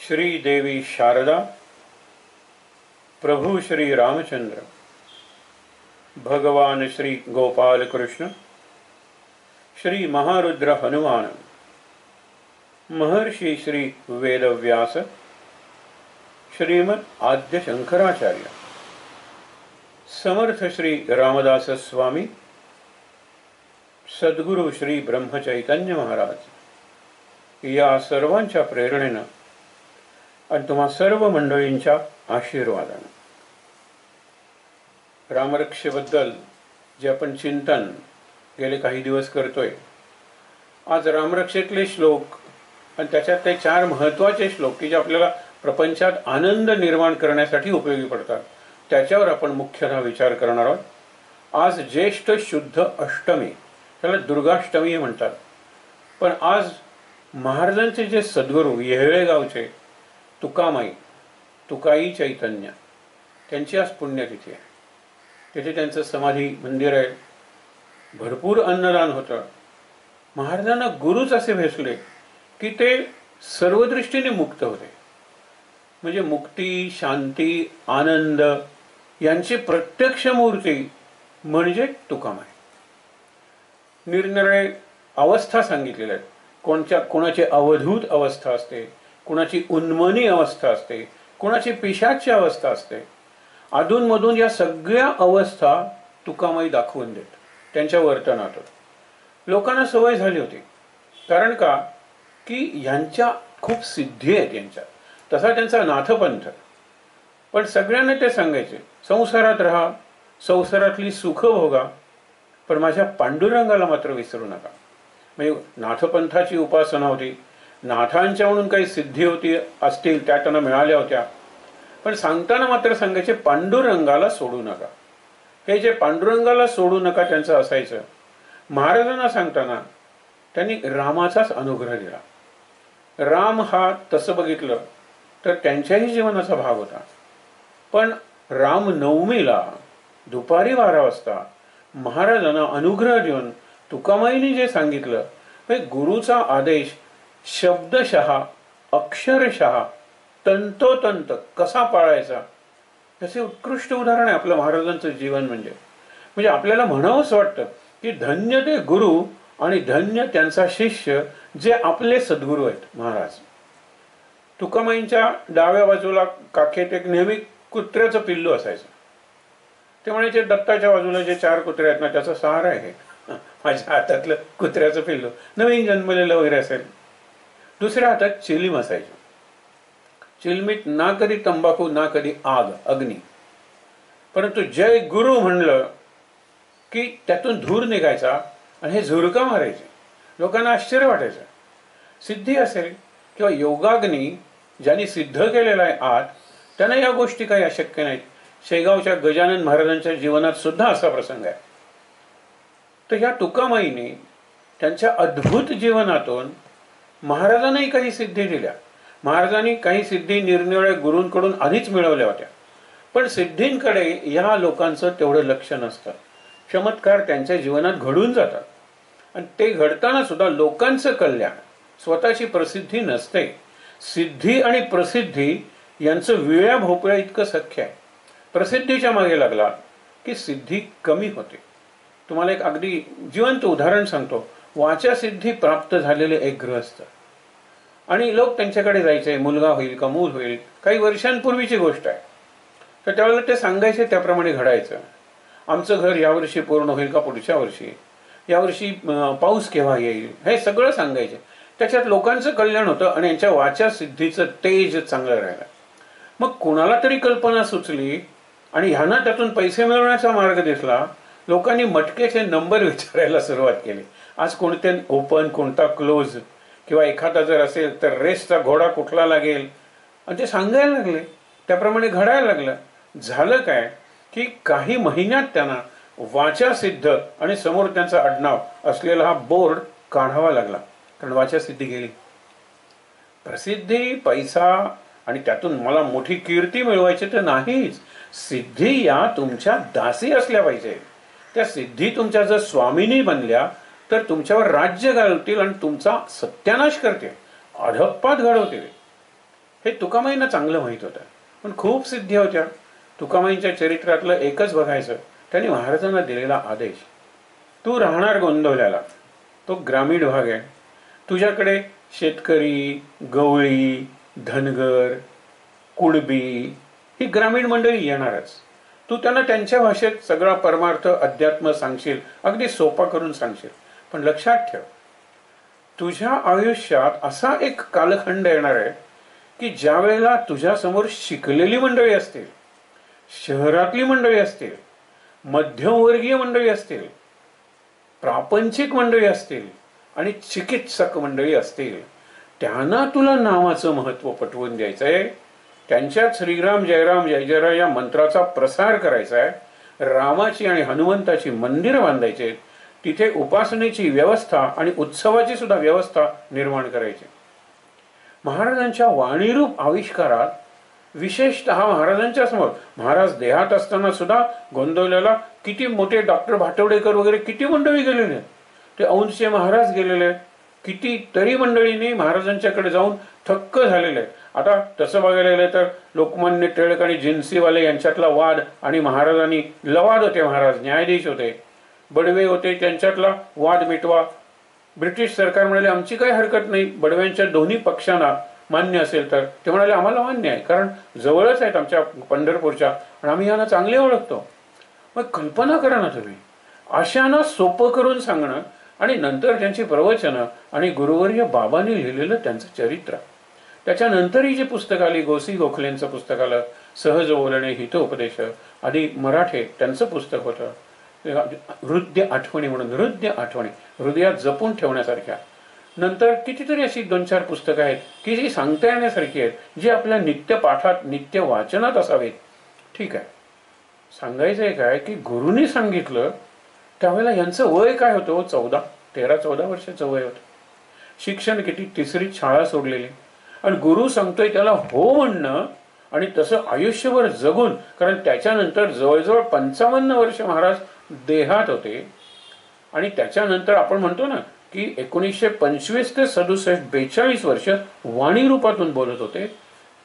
श्री देवी शारदा, प्रभु श्री रामचंद्र, भगवान श्री गोपाल कृष्ण, श्री महारुद्र हनुमान, महर्षि श्री वेदव्यास, श्रीमद आद्य शंकराचार्य, समर्थ श्री रामदास स्वामी, सद्गुरु श्री ब्रह्मचैतन्य महाराज या सर्वांच्या प्रेरणेनं आणि तुम्हा सर्व मंडळींच्या आशीर्वादानं रामरक्षेबद्दल जे आपण चिंतन गेले काही दिवस करतोय, आज रामरक्षेतले श्लोक आणि त्याच्यात ते 4 महत्त्वाचे श्लोक की जे आपल्याला प्रपंचात आनंद निर्माण करण्यासाठी उपयोगी पडतात, त्याच्यावर आपण मुख्यतः विचार करणार आहोत. आज ज्येष्ठ शुद्ध अष्टमी, त्याला दुर्गाष्टमी म्हणतात. पण आज महाराजांचे जे सद्गुरू येहळेगावचे तुकामाई, तुकाई चैतन्य, त्यांची आज पुण्यतिथी आहे. तिथे त्यांचं समाधी मंदिर आहे. भरपूर अन्नदान होतं. महाराजांना गुरुच असे भेटले की ते सर्व दृष्टीने मुक्त होते. म्हणजे मुक्ती, शांती, आनंद यांची प्रत्यक्ष मूर्ती म्हणजे तुकामाई. निरनिराळे अवस्था सांगितलेल्या आहेत. कोणाची अवधूत अवस्था असते, कोणाची उन्मनी अवस्था असते, कोणाची पिशाची अवस्था असते. अधूनमधून या सगळ्या अवस्था तुकामाई दाखवून देत त्यांच्या वर्तनात. लोकांना सवय झाली होती. कारण का की ह्यांच्या खूप सिद्धी आहेत यांच्या, तसा त्यांचा नाथपंथ. पण सगळ्यांना ते सांगायचे, संसारात राहा, संसारातली सुख भोगा, पण माझ्या पांडुरंगाला मात्र विसरू नका. म्हणजे नाथपंथाची उपासना होती. नाथांच्या म्हणून काही सिद्धी होती असतील, त्या त्यांना मिळाल्या होत्या. पण सांगताना मात्र सांगायचे पांडुरंगाला सोडू नका. हे जे पांडुरंगाला सोडू नका त्यांचं असायचं. महाराजांना सांगताना त्यांनी रामाचाच अनुग्रह दिला. राम हा तसं बघितलं तर त्यांच्याही जीवनाचा भाग होता. पण रामनवमीला दुपारी 12 वाजता महाराजांना अनुग्रह देऊन तुकामाईने जे सांगितलं, गुरुचा आदेश शब्दशः अक्षरशः तंतोतंत कसा पाळायचा, त्याचे उत्कृष्ट उदाहरण आहे आपलं महाराजांचं जीवन. म्हणजे आपल्याला म्हणावंच वाटतं की धन्य ते गुरु आणि धन्य त्यांचा शिष्य जे आपले सद्गुरू आहेत महाराज. तुकामाईंच्या डाव्या बाजूला काखेत एक नेहमी कुत्र्याचं पिल्लू असायचं. ते म्हणायचे दत्ताच्या बाजूला जे 4 कुत्रे आहेत ना, त्याचा सहारा आहे माझ्या हातातलं कुत्र्याचं पिल्लू, नवीन जन्मलेलं वगैरे असेल. दुसऱ्या हातात चिलीम असायचं. चिलमीत ना कधी तंबाखू ना कधी आग अग्नी. परंतु जय गुरु म्हणलं की त्यातून धूर निघायचा आणि हे झुरका मारायचे. लोकांना आश्चर्य वाटायचं. सिद्धी असेल किंवा योगाग्नी ज्यांनी सिद्ध केलेला आहे आत, त्यांना या गोष्टी काही अशक्य नाहीत. शेगावच्या गजानन महाराजांच्या जीवनात सुद्धा असा प्रसंग आहे. तर या तुकामाईने त्यांच्या अद्भुत जीवनातून महाराजांनाही काही सिद्धी दिल्या. महाराजांनी काही सिद्धी निरनिराळ्या गुरूंकडून आधीच मिळवल्या होत्या. पण सिद्धींकडे या लोकांचं तेवढं लक्ष नसतं. चमत्कार त्यांच्या जीवनात घडून जातात आणि ते घडताना सुद्धा लोकांचं कल्याण, स्वतःची प्रसिद्धी नसते. सिद्धी आणि प्रसिद्धी यांचं विळ्या भोपळ्या इतकं सख्य आहे. प्रसिद्धीच्या मागे लागला की सिद्धी कमी होते. तुम्हाला एक अगदी जिवंत उदाहरण सांगतो. वाचा सिद्धी प्राप्त झालेले एक गृहस्थ आणि लोक त्यांच्याकडे जायचे, मुलगा होईल का मूल होईल, काही वर्षांपूर्वीची गोष्ट आहे. तर त्यावेळेला ते सांगायचे त्याप्रमाणे घडायचं. आमचं घर यावर्षी पूर्ण होईल का पुढच्या वर्षी, यावर्षी पाऊस केव्हा येईल, हे सगळं सांगायचे. त्याच्यात लोकांचं कल्याण होतं आणि यांच्या वाचा सिद्धीचं तेज चांगलं राहिलं. मग कुणाला तरी कल्पना सुचली आणि ह्यांना त्यातून पैसे मिळवण्याचा मार्ग दिसला. लोकांनी मटकेचे नंबर विचारायला सुरुवात केली. आज कोणते ओपन, कोणता क्लोज, किंवा एखादा जर असेल तर रेसचा घोडा कुठला लागेल, आणि ते सांगायला लागले. त्याप्रमाणे घडायला लागलं. झालं काय की काही महिन्यात त्यांना वाचा सिद्ध आणि समोर त्यांचा आडनाव असलेला हा बोर्ड काढावा लागला. कारण वाचा सिद्धी गेली. प्रसिद्धी, पैसा आणि त्यातून मला मोठी कीर्ती मिळवायची तर नाहीच. सिद्धी या तुमच्या दासी असल्या पाहिजे. त्या सिद्धी तुमच्या जर स्वामिनी बनल्या तर तुमच्यावर राज्य घालतील आणि तुमचा सत्यानाश करतील, अधःपात घडवतील. हे तुकामाईंना चांगलं माहीत होतं, पण खूप सिद्धी होत्या. तुकामाईंच्या चरित्रातलं एकच बघायचं, त्यांनी महाराजांना दिलेला आदेश, तू राहणार गोंदवल्याला, तो ग्रामीण भाग आहे, तुझ्याकडे शेतकरी, गवळी, धनगर, कुणबी ही ग्रामीण मंडळी येणारच. तू त्यांना त्यांच्या भाषेत सगळा परमार्थ अध्यात्म सांगशील, अगदी सोपा करून सांगशील. पण लक्षात ठेव, तुझ्या आयुष्यात असा एक कालखंड येणार आहे की ज्या वेळेला तुझ्यासमोर शिकलेली मंडळी असतील, शहरातली मंडळी असतील, मध्यमवर्गीय मंडळी असतील, प्रापंचिक मंडळी असतील आणि चिकित्सक मंडळी असतील, त्यांना तुला नावाचं महत्व पटवून द्यायचंय. त्यांच्यात श्रीराम जयराम जय जयराम या मंत्राचा प्रसार करायचा आहे. रामाची आणि हनुमंताची मंदिरं बांधायचे, तिथे उपासनेची व्यवस्था आणि उत्सवाची सुद्धा व्यवस्था निर्माण करायची. महाराजांच्या वाणीरूप आविष्कारात विशेषतः महाराजांच्या समोर, महाराज देहात असताना सुद्धा गोंदवल्याला किती मोठे डॉक्टर भाटवडेकर वगैरे किती मंडळी गेलेले, ते औंधचे महाराज गेलेले, किती तरी मंडळींनी महाराजांच्याकडे जाऊन थक्क झालेले. आता तसं बघायला गेलं तर लोकमान्य टिळक आणि जिन्सीवाले यांच्यातला वाद आणि महाराजांनी लवाद होते, महाराज न्यायाधीश होते, बडवे होते, त्यांच्यातला वाद मिटवा. ब्रिटिश सरकार म्हणाले आमची काही हरकत नाही, बडव्यांच्या दोन्ही पक्षांना मान्य असेल तर. ते म्हणाले आम्हाला मान्य आहे, कारण जवळच आहेत आमच्या पंढरपूरच्या आणि आम्ही यांना चांगले ओळखतो. मग कल्पना करा ना तुम्ही, अशांना सोपं करून सांगणं आणि नंतर त्यांची प्रवचनं आणि गुरुवर्य बाबांनी लिहिलेलं त्यांचं चरित्र. त्याच्यानंतरही जे पुस्तक आली, गोसी गोखलेंचं पुस्तक आलं, सहज बोलणे हितोपदेश, आधी मराठे त्यांचं पुस्तक होतं हृदय आठवणी म्हणून, हृदय आठवणी हृदयात जपून ठेवण्यासारख्या. नंतर कितीतरी अशी 2-4 पुस्तकं आहेत की जी सांगता येण्यासारखी आहेत, जी आपल्या नित्य पाठात नित्य वाचनात असावीत. ठीक आहे, सांगायचंय काय की गुरुनी सांगितलं त्यावेळेला यांचं वय काय होतं, 13-14 वर्षाचं वय होतं. शिक्षण किती, 3रीत शाळा सोडलेली, आणि गुरु सांगतोय त्याला हो म्हणणं आणि तसं आयुष्यभर जगून. कारण त्याच्यानंतर जवळजवळ 55 वर्ष महाराज देहात होते आणि त्याच्यानंतर आपण म्हणतो ना की 1925 ते 67-42 वर्ष वाणी रूपातून बोलत होते.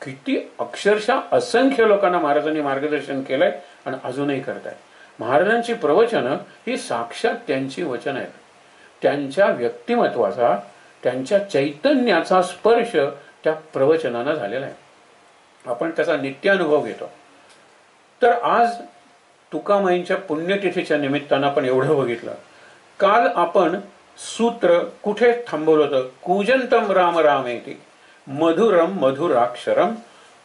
किती अक्षरशः असंख्य लोकांना महाराजांनी मार्गदर्शन केलंय आणि अजूनही करतायत. महाराजांची प्रवचनं ही साक्षात त्यांची वचन आहेत. त्यांच्या व्यक्तिमत्वाचा, त्यांच्या चैतन्याचा स्पर्श त्या प्रवचनानं झालेला आहे. आपण त्याचा नित्य अनुभव घेतो. तर आज तुकामाईंच्या पुण्यतिथीच्या निमित्तानं आपण एवढं बघितलं. काल आपण सूत्र कुठे थांबवलं होतं, कूजंतम राम रामेति मधुरम मधुराक्षरम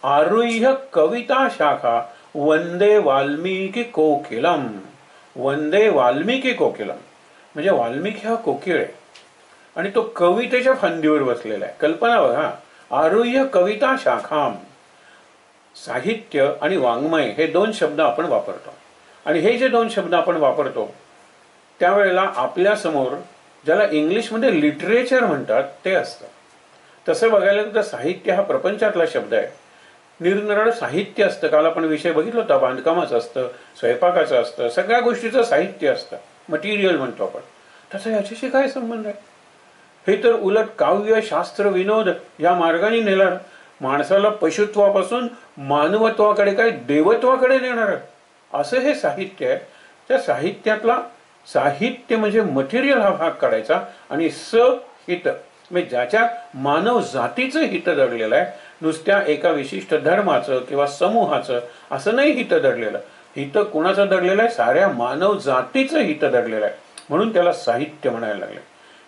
आरुह्य कविता शाखा वंदे वाल्मिकी कोकिलम. वंदे वाल्मिकी कोकिलम म्हणजे वाल्मिकी हा कोकिळ आहे आणि तो कवितेच्या फांदीवर बसलेला आहे. कल्पना बघा, आरुह्य कविता शाखाम. साहित्य आणि वाङ्मय हे 2 शब्द आपण वापरतो आणि हे जे 2 शब्द आपण वापरतो त्यावेळेला आपल्या समोर ज्याला इंग्लिशमध्ये लिटरेचर म्हणतात ते असतं. तसं बघायला तर साहित्य हा प्रपंचातला शब्द आहे. निरनिराळं साहित्य असतं. काल आपण विषय बघितला होता, बांधकामाचं असतं, स्वयंपाकाचं असतं, सगळ्या गोष्टीचं साहित्य असतं, मटेरियल म्हणतो आपण. तसं याच्याशी काय संबंध आहे? हे तर उलट काव्य, शास्त्र, विनोद या मार्गाने नेणार, माणसाला पशुत्वापासून मानवत्वाकडे, काय देवत्वाकडे नेणार असं हे साहित्य आहे. त्या साहित्यातला साहित्य म्हणजे मटेरियल हा भाग काढायचा आणि हित म्हणजे ज्याच्यात मानव जातीचं हित दडलेलं आहे. नुसत्या एका विशिष्ट धर्माचं किंवा समूहाचं असं नाही हित दडलेलं. हित कुणाचं दडलेलं आहे? साऱ्या मानव जातीचं हित दडलेलं आहे, म्हणून त्याला साहित्य म्हणायला लागले.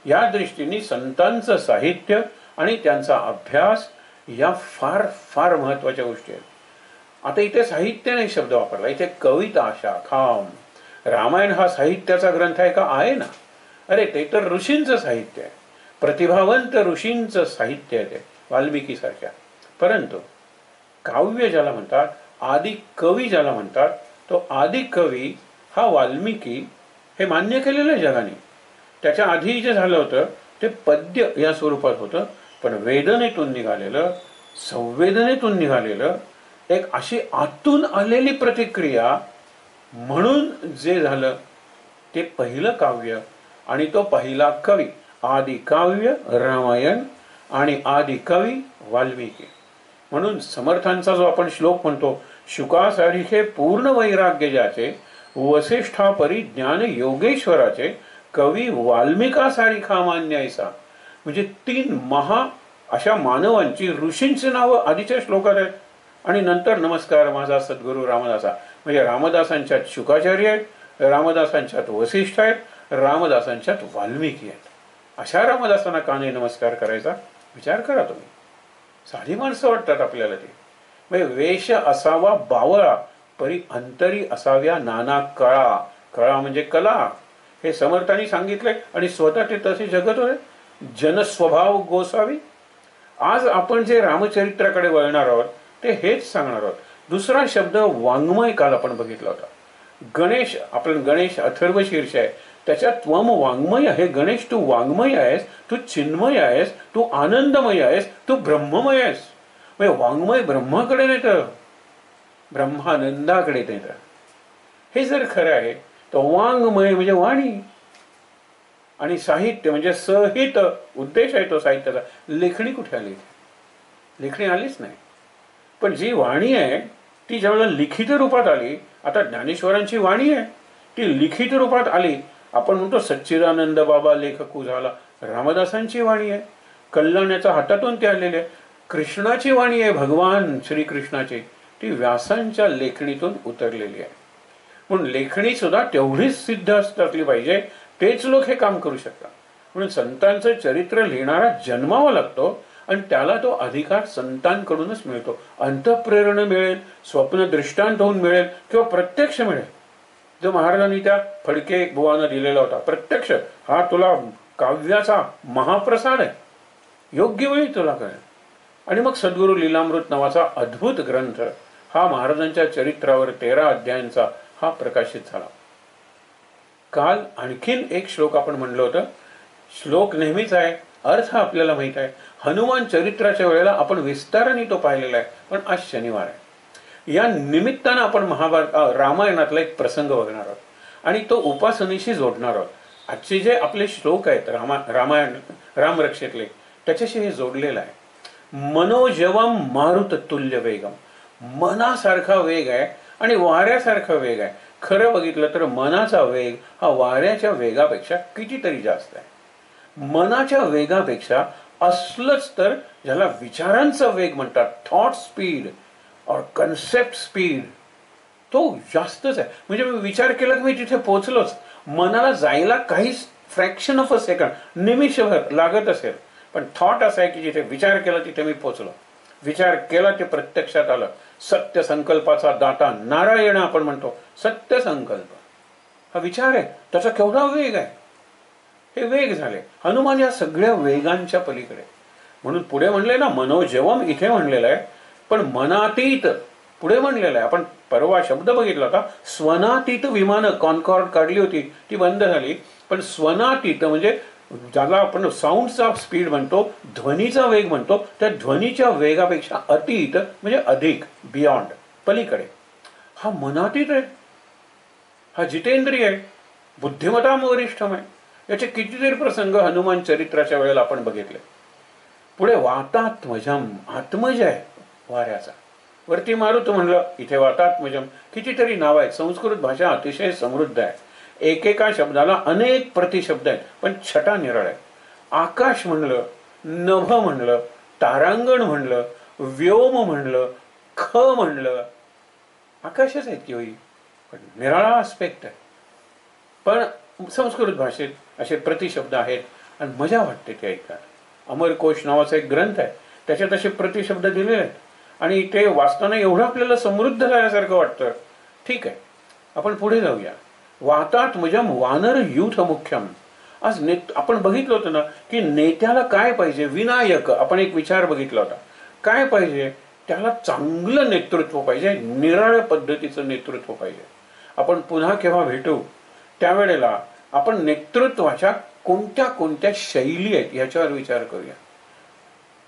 या दृष्टीने संतांचं साहित्य आणि त्यांचा अभ्यास या फार फार महत्वाच्या गोष्टी आहेत. आता इथे साहित्य नाही शब्द वापरला, इथे कविता शाखाम. रामायण हा साहित्याचा ग्रंथ आहे का? आहे ना. अरे ते तर ऋषींचं साहित्य आहे, प्रतिभावंत ऋषींचं साहित्य आहे ते, वाल्मिकी सारख्या. परंतु काव्य ज्याला म्हणतात, आदि कवी ज्याला म्हणतात, तो आदि कवी हा वाल्मिकी हे मान्य केलेलं आहे जगाने. त्याच्या आधी जे झालं होतं ते पद्य या स्वरूपात होतं, पण वेदनेतून निघालेलं, संवेदनेतून निघालेलं, एक अशी आतून आलेली प्रतिक्रिया म्हणून जे झालं ते पहिलं काव्य. आणि तो पहिला कवी, आदि काव्य रामायण आणि आदि कवी वाल्मिकी. म्हणून समर्थांचा जो आपण श्लोक म्हणतो, शुकासारिखे पूर्ण वैराग्य ज्याचे, वसिष्ठा परी ज्ञान योगेश्वराचे, कवी वाल्मिकासारिखा मान्य ऐसा. म्हणजे 3 अशा मानवांची, ऋषींची नावं आधीच्या श्लोकात आहेत आणि नंतर नमस्कार माझा सद्गुरू रामदासा. म्हणजे रामदासांच्यात शुकाचार्य आहेत, रामदासांच्यात वसिष्ठ आहेत, रामदासांच्यात वाल्मिकी आहेत. अशा रामदासांना का नाही नमस्कार करायचा? विचार करा तुम्ही. साधी माणसं वाटतात आपल्याला ती. म्हणजे वेश असावा बावळा, परी अंतरी असाव्या नाना कळा. कळा म्हणजे कला. हे समर्थांनी सांगितलंय आणि स्वतः ते तसे जगत होते. जनस्वभाव गोसावी. आज आपण जे रामचरित्राकडे वळणार आहोत ते हेच सांगणार आहोत. दुसरा शब्द वाङ्मय काल आपण बघितला होता. गणेश, आपण गणेश अथर्व शीर्ष आहे, त्याच्यात त्वम वाङ्मय आहे. गणेश तू वाङ्मय आहेस, तू चिन्मय आहेस, तू आनंदमय आहेस, तू ब्रह्ममय आहेस. म्हणजे वाङ्मय ब्रह्माकडे नेतं, ब्रह्मानंदाकडे नेतं. हे जर खरं आहे तर वाङ्मय म्हणजे वाणी आणि साहित्य म्हणजे सहित. उद्देश आहे तो साहित्याचा. लेखणी कुठे आली? लेखणी आलीच नाही. पण जी वाणी आहे ती ज्यावेळेला लिखित रूपात आली, आता ज्ञानेश्वरांची वाणी आहे ती लिखित रूपात आली. आपण म्हणतो सच्चिदानंद बाबा लेखकू झाला, रामदासांची वाणी आहे. कल्याणाच्या हातातून ते आलेले. कृष्णाची वाणी आहे, भगवान श्रीकृष्णाची, ती व्यासांच्या लेखणीतून उतरलेली आहे. म्हणून लेखणी सुद्धा तेवढीच सिद्ध असली पाहिजे, तेच लोक हे काम करू शकतात. म्हणून संतांचं चरित्र लिहिणारा जन्मावा लागतो आणि त्याला तो अधिकार संतांकडूनच मिळतो. अंतःप्रेरणा मिळेल, स्वप्न दृष्टांत होऊन मिळेल किंवा प्रत्यक्ष मिळेल. जो महाराजांनी त्या फडके बुवांना दिलेला होता प्रत्यक्ष, हा तुला काव्याचा महाप्रसाद आहे, योग्य वेळी तुला कळेल. आणि मग सद्गुरू लीलामृत नावाचा अद्भुत ग्रंथ हा महाराजांच्या चरित्रावर 13 अध्यायांचा हा प्रकाशित झाला. काल आणखीन एक श्लोक आपण म्हणलं होतं. श्लोक नेहमीच आहे, अर्थ आपल्याला माहित आहे. हनुमान चरित्राच्या वेळेला आपण विस्ताराने तो पाहिलेला आहे, पण आज शनिवार आहे. या निमित्तानं आपण रामायणातला एक प्रसंग बघणार आहोत आणि तो उपासनेशी जोडणार आहोत. आजचे जे आपले श्लोक आहेत रामायण रामरक्षेतले, त्याच्याशी हे जोडलेलं आहे. मनोजवम मारुत तुल्य वेगम. मनासारखा वेग आहे आणि वाऱ्यासारखा वेग आहे. खरं बघितलं तर मनाचा वेग हा वाऱ्याच्या वेगापेक्षा कितीतरी जास्त आहे. मनाच्या वेगापेक्षा असलंच तर ज्याला विचारांचा वेग म्हणतात, थॉट स्पीड और कन्सेप्ट स्पीड, तो जास्तच आहे. म्हणजे मी विचार केला की मी तिथे पोहोचलोच. मनाला जायला काही फ्रॅक्शन ऑफ अ सेकंड, निमिषभर लागत असेल, पण थॉट असा आहे की जिथे विचार केला तिथे मी पोहोचलो. विचार केला ते प्रत्यक्षात आलं. सत्य संकल्पाचा दाता नारायण आपण म्हणतो. सत्य संकल्प हा विचार आहे, त्याचा केवढा वेग आहे. हे वेग झाले. हनुमान या सगळ्या वेगांच्या पलीकडे. म्हणून पुढे म्हणले ना, मनोजवम इथे म्हणलेलं आहे, पण मनातीत पुढे म्हणलेलं आहे. आपण परवा शब्द बघितला होता, स्वनातीत विमानं कॉन्कॉर्ड काढली होती, ती बंद झाली. पण स्वनातीत म्हणजे ज्याला आपण साऊंडचा स्पीड म्हणतो, ध्वनीचा वेग म्हणतो, त्या ध्वनीच्या वेगापेक्षा अतीत म्हणजे अधिक, बियॉन्ड, पलीकडे. हा मनातीत आहे, हा जितेंद्रिय आहे, बुद्धिमत्ता वरिष्ठम आहे. याचे कितीतरी प्रसंग हनुमान चरित्राच्या वेळेला आपण बघितले. पुढे वातात्मजम, आत्मज आहे वाऱ्याचा. वरती मारुत म्हणलं, इथे वातात्मजम. कितीतरी नाव आहेत. संस्कृत भाषा अतिशय समृद्ध आहे. एकेका शब्दाला अनेक प्रतिशब्द आहेत, पण छटा निरळ आहे. आकाश म्हणलं, नभ म्हणलं, तारांगण म्हणलं, व्योम म्हणलं, ख म्हणलं, आकाशच आहेत की होई, पण निराळा आस्पेक्ट आहे. पण संस्कृत भाषेत असे प्रतिशब्द आहेत आणि मजा वाटते ते ऐकायला. अमरकोश नावाचा एक ग्रंथ आहे, त्याच्यात असे प्रतिशब्द दिलेले आहेत आणि ते वाचताना एवढं आपल्याला समृद्ध झाल्यासारखं वाटतं. ठीक आहे, आपण पुढे जाऊया. वातात्मजम वानर यूथ मुख्यम. आज आपण बघितलं होतं ना की नेत्याला काय पाहिजे. विनायक आपण एक विचार बघितला होता. काय पाहिजे? त्याला चांगलं नेतृत्व पाहिजे, निराळ्या पद्धतीचं नेतृत्व पाहिजे. आपण पुन्हा केव्हा भेटू त्यावेळेला आपण नेतृत्वाच्या कोणत्या कोणत्या शैली आहेत याच्यावर विचार करूया.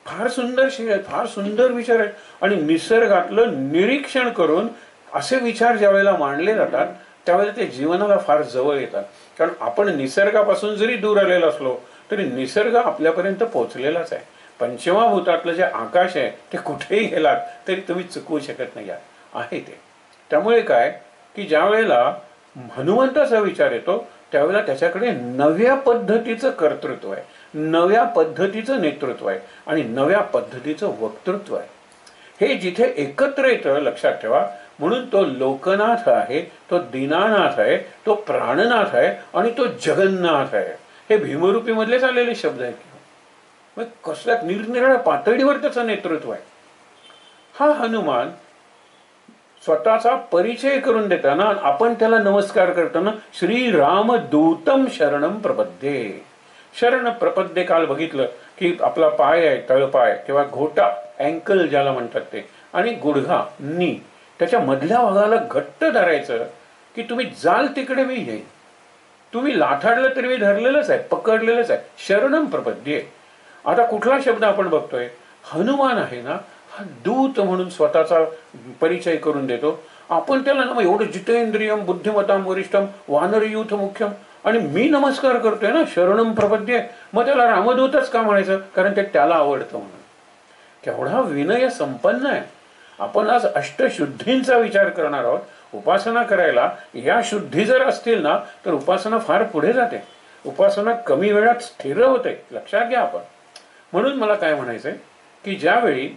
फार सुंदर शैली आहेत, फार सुंदर विचार आहेत आणि निसर्गातलं निरीक्षण करून असे विचार ज्या वेळेला मांडले जातात त्यावेळेला ते जीवनाला फार जवळ येतात. कारण आपण निसर्गापासून जरी दूर आलेलो असलो तरी निसर्ग आपल्यापर्यंत पोहोचलेलाच आहे. पंचमा भूतातलं जे आकाश आहे ते कुठेही गेलात तरी तुम्ही चुकवू शकत नाही आहे ते. त्यामुळे काय की ज्या वेळेला हनुमंताचा विचार येतो त्यावेळेला त्याच्याकडे नव्या पद्धतीचं कर्तृत्व आहे, नव्या पद्धतीचं नेतृत्व आहे आणि नव्या पद्धतीचं वक्तृत्व आहे. हे जिथे एकत्र येतं लक्षात ठेवा. म्हणून तो लोकनाथ आहे, तो दीनानाथ आहे, तो प्राणनाथ आहे आणि तो जगन्नाथ आहे. हे भीमरूपी मधलेच आलेले शब्द आहेत. मग कसल्या निरनिराळ्या पातळीवर त्याचं नेतृत्व आहे. हा हनुमान स्वतःचा परिचय करून देताना आपण त्याला नमस्कार करताना श्रीराम दूतम शरणम प्रपद्ये. शरण प्रपद्ये काल बघितलं की आपला पाय आहे, तळपाय किंवा घोटा, अँकल ज्याला म्हणतात ते, आणि गुडघा, नी, त्याच्या मधल्या भागाला घट्ट धरायचं की तुम्ही जाल तिकडे मी येईन. तुम्ही लाथाडलं तरी मी धरलेलंच आहे, पकडलेलंच आहे. शरणम प्रपद्ये. आता कुठला शब्द आपण बघतोय? हनुमान आहे ना, हा दूत म्हणून स्वतःचा परिचय करून देतो. आपण त्याला ना एवढं जितेंद्रियम बुद्धिमताम वरिष्ठम वानरयूथ मुख्यम आणि मी नमस्कार करतोय ना शरणम प्रपद्ये. मग त्याला रामदूतच का म्हणायचं? कारण ते त्याला आवडतं म्हणून. केवढा विनय संपन्न आहे. आपण आज अष्टशुद्धींचा विचार करणार आहोत. उपासना करायला या शुद्धी जर असतील ना तर उपासना फार पुढे जाते. उपासना कमी वेळात स्थिर होते. लक्षात घ्या आपण. म्हणून मला काय म्हणायचंय की ज्यावेळी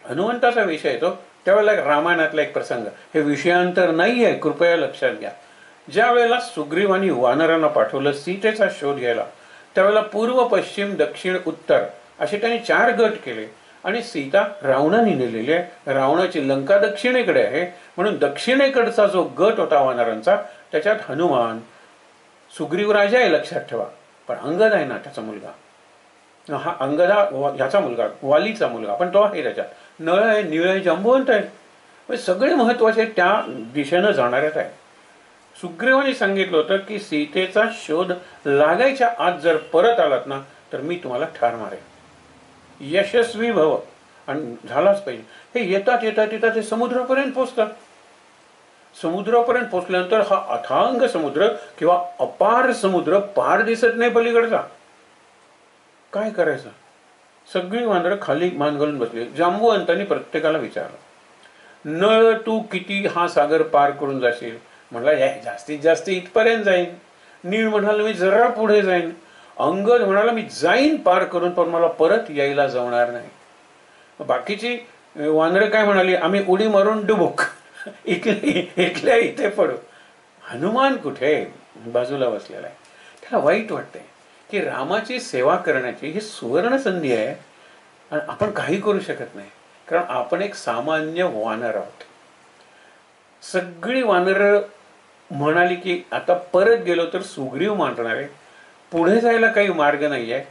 हनुमंताचा विषय येतो त्यावेळेला रामायणातला एक प्रसंग, हे विषयांतर नाही आहे, कृपया लक्षात घ्या. ज्या वेळेला सुग्रीवानी वानरांना पाठवलं सीतेचा शोध घ्यायला, त्यावेळेला पूर्व, पश्चिम, दक्षिण, उत्तर असे त्यांनी 4 गट केले आणि सीता रावणाने नेलेली आहे. रावणाची लंका दक्षिणेकडे आहे म्हणून दक्षिणेकडचा जो गट होता वानरांचा त्याच्यात हनुमान, सुग्रीव राजा आहे लक्षात ठेवा, पण अंगद आहे ना त्याचा मुलगा, हा अंगदा ह्याचा मुलगा, वालीचा मुलगा, पण तो आहे त्याच्यात. नळ आहे, निळ आहे, जंबुवंत आहे. सगळे महत्वाचे त्या दिशेनं जाणाऱ्यात आहे. सुग्रीवाने सांगितलं होतं की सीतेचा शोध लागायच्या आत जर परत आलात ना तर मी तुम्हाला ठार मारेन. यशस्वी भव. आणि झालाच पाहिजे. हे येतात येतात येतात हे समुद्रापर्यंत पोचतात. समुद्रापर्यंत पोचल्यानंतर हा अथांग समुद्र किंवा अपार समुद्र पार दिसत नाही पलीकडचा. काय करायचं? सगळी वानरं खाली मान घालून बसली. जांबुवंतांनी प्रत्येकाला विचारलं, नळ तू किती हा सागर पार करून जाशील? म्हणला जास्तीत जास्त इथपर्यंत जाईन. नीळ म्हणाला मी जरा पुढे जाईन. अंगद म्हणाला मी जाईन पार करून पण मला परत यायला जमणार नाही. बाकीची वानरं काय म्हणाली? आम्ही उडी मारून डुबुक इथल्या इथे पडू. हनुमान कुठे? बाजूला बसलेला आहे. त्याला वाईट वाटतंय की रामाची सेवा करण्याची ही सुवर्ण संधी आहे आणि आपण काही करू शकत नाही, कारण आपण एक सामान्य वानर आहोत. सगळी वानरं म्हणाली की आता परत गेलो तर सुग्रीव मारणार आहे, पुढे जायला काही मार्ग नाहीये,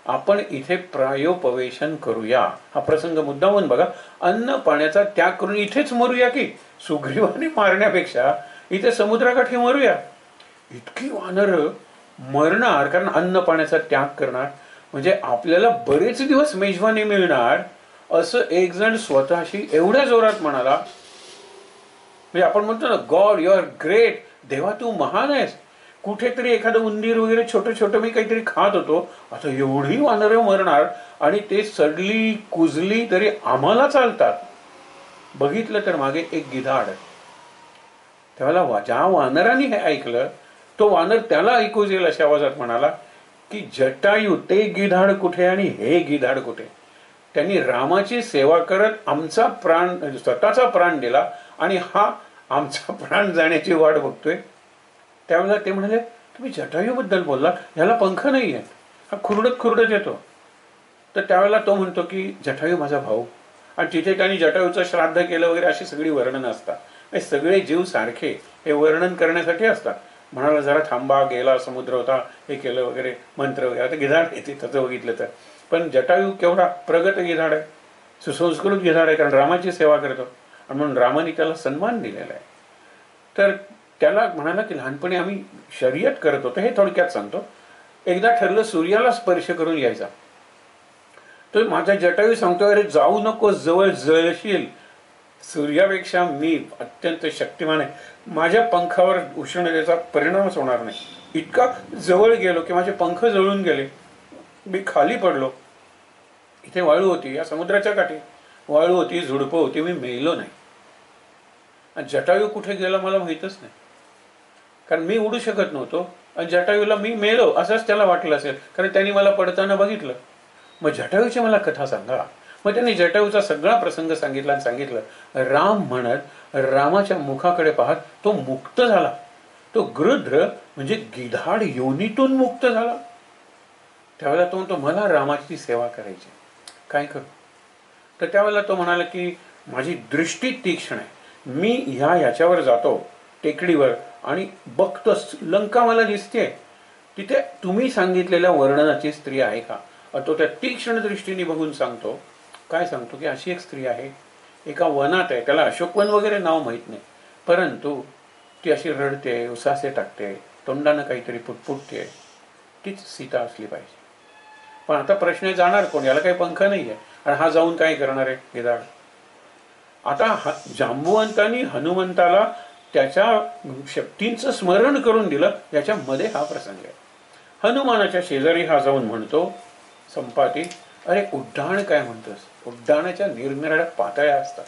आपण इथे प्रायोपवेशन करूया. हा प्रसंग मुद्दामून बघा. अन्न पाण्याचा त्याग करून इथेच मरूया की सुग्रीवाने मारण्यापेक्षा इथे समुद्राकाठी मरूया. इतकी वानरं मरणार कारण अन्न पाण्याचा त्याग करणार म्हणजे आपल्याला बरेच दिवस मेजवानी मिळणार असं एक जण स्वतःशी एवढ्या जोरात म्हणाला. म्हणजे आपण म्हणतो ना गॉड यू आर ग्रेट, देवा तू महान आहेस. कुठेतरी एखादं उंदीर वगैरे छोटं छोटं मी काहीतरी खात होतो, आता एवढी वानरं मरणार आणि ते सडली कुजली तरी आम्हाला चालतात. बघितलं तर मागे एक गिधाड. त्याला ज्या वानराने हे ऐकलं तो वानर त्याला ऐकू येईल अशा आवाजात म्हणाला की जटायू ते गिधाड कुठे आणि हे गिधाड कुठे? त्यांनी रामाची सेवा करत आमचा प्राण, स्वतःचा प्राण दिला आणि हा आमचा प्राण जाण्याची वाट बघतोय. त्यावेळेला ते म्हणाले तुम्ही जटायू बद्दल बोलला, ह्याला पंख नाही आहेत, हा खुरडत येतो. तर त्यावेळेला तो म्हणतो की जटायू माझा भाऊ, आणि तिथे त्यांनी जटायूचं श्राद्ध केलं वगैरे अशी सगळी वर्णन असतात. हे सगळे जीव सारखे हे वर्णन करण्यासाठी असतात. म्हणाला जरा थांबा, गेला समुद्र होता, हे केलं वगैरे मंत्र वगैरे. आता गिधाड येते त्याचं बघितलं तर, पण जटायू केवढा प्रगत गिधाड आहे, सुसंस्कृत गिधाड आहे, कारण रामाची सेवा करतो आणि म्हणून रामाने त्याला सन्मान दिलेला आहे. तर त्याला म्हणाला की लहानपणी आम्ही शर्यत करत होतो, हे थोडक्यात सांगतो. एकदा ठरलं सूर्याला स्पर्श करून यायचा. तो माझा जटायू सांगतो अरे जाऊ नको, जवळ जळशील, सूर्यापेक्षा मी अत्यंत शक्तिमान आहे, माझ्या पंखावर उष्णतेचा परिणामच होणार नाही. इतका जवळ गेलो की माझे पंख जळून गेले, मी खाली पडलो. इथे वाळू होती, या समुद्राच्या काठी वाळू होती, झुडपं होती, मी मेलो नाही. आणि जटायू कुठे गेला मला माहीतच नाही, कारण मी उडू शकत नव्हतो. आणि जटायूला मी मेलो असंच त्याला वाटलं असेल, कारण त्यांनी मला पडताना बघितलं. मग जटायूची मला कथा सांगा. मग त्यांनी जटायूचा सगळा प्रसंग सांगितला आणि सांगितलं राम म्हणत रामाच्या मुखाकडे पाहत तो मुक्त झाला. तो गृध्र म्हणजे गिधाड योनीतून मुक्त झाला. त्यावेळेला तो म्हणतो मला रामाची सेवा करायची, काय करू? तर त्यावेळेला तो म्हणाला की माझी दृष्टी तीक्ष्ण आहे, मी ह्याच्यावर जातो टेकडीवर आणि बघतो लंका मला दिसते, तिथे तुम्ही सांगितलेल्या वर्णनाची स्त्री आहे का? तो त्या तीक्ष्ण दृष्टीने बघून सांगतो, काय सांगतो की अशी एक स्त्री आहे, एका वनात आहे, त्याला अशोकवन वगैरे नाव माहीत नाही, परंतु ती अशी रडते, उसासे टाकते, तोंडानं काहीतरी पुटपुटते, तीच सीता असली पाहिजे. पण आता प्रश्न जाणार कोण? याला काही पंख नाही आहे, आणि हा जाऊन काय करणार आहे गिधाड? आता जांबुवंतांनी हनुमंताला त्याच्या शक्तींचं स्मरण करून दिलं, याच्यामध्ये हा प्रसंग आहे. हनुमानाच्या शेजारी हा जाऊन म्हणतो संपाती, अरे उड्डाण काय म्हणतोस? उड्डाणाच्या निरनिराळ्या पातळ्या असतात.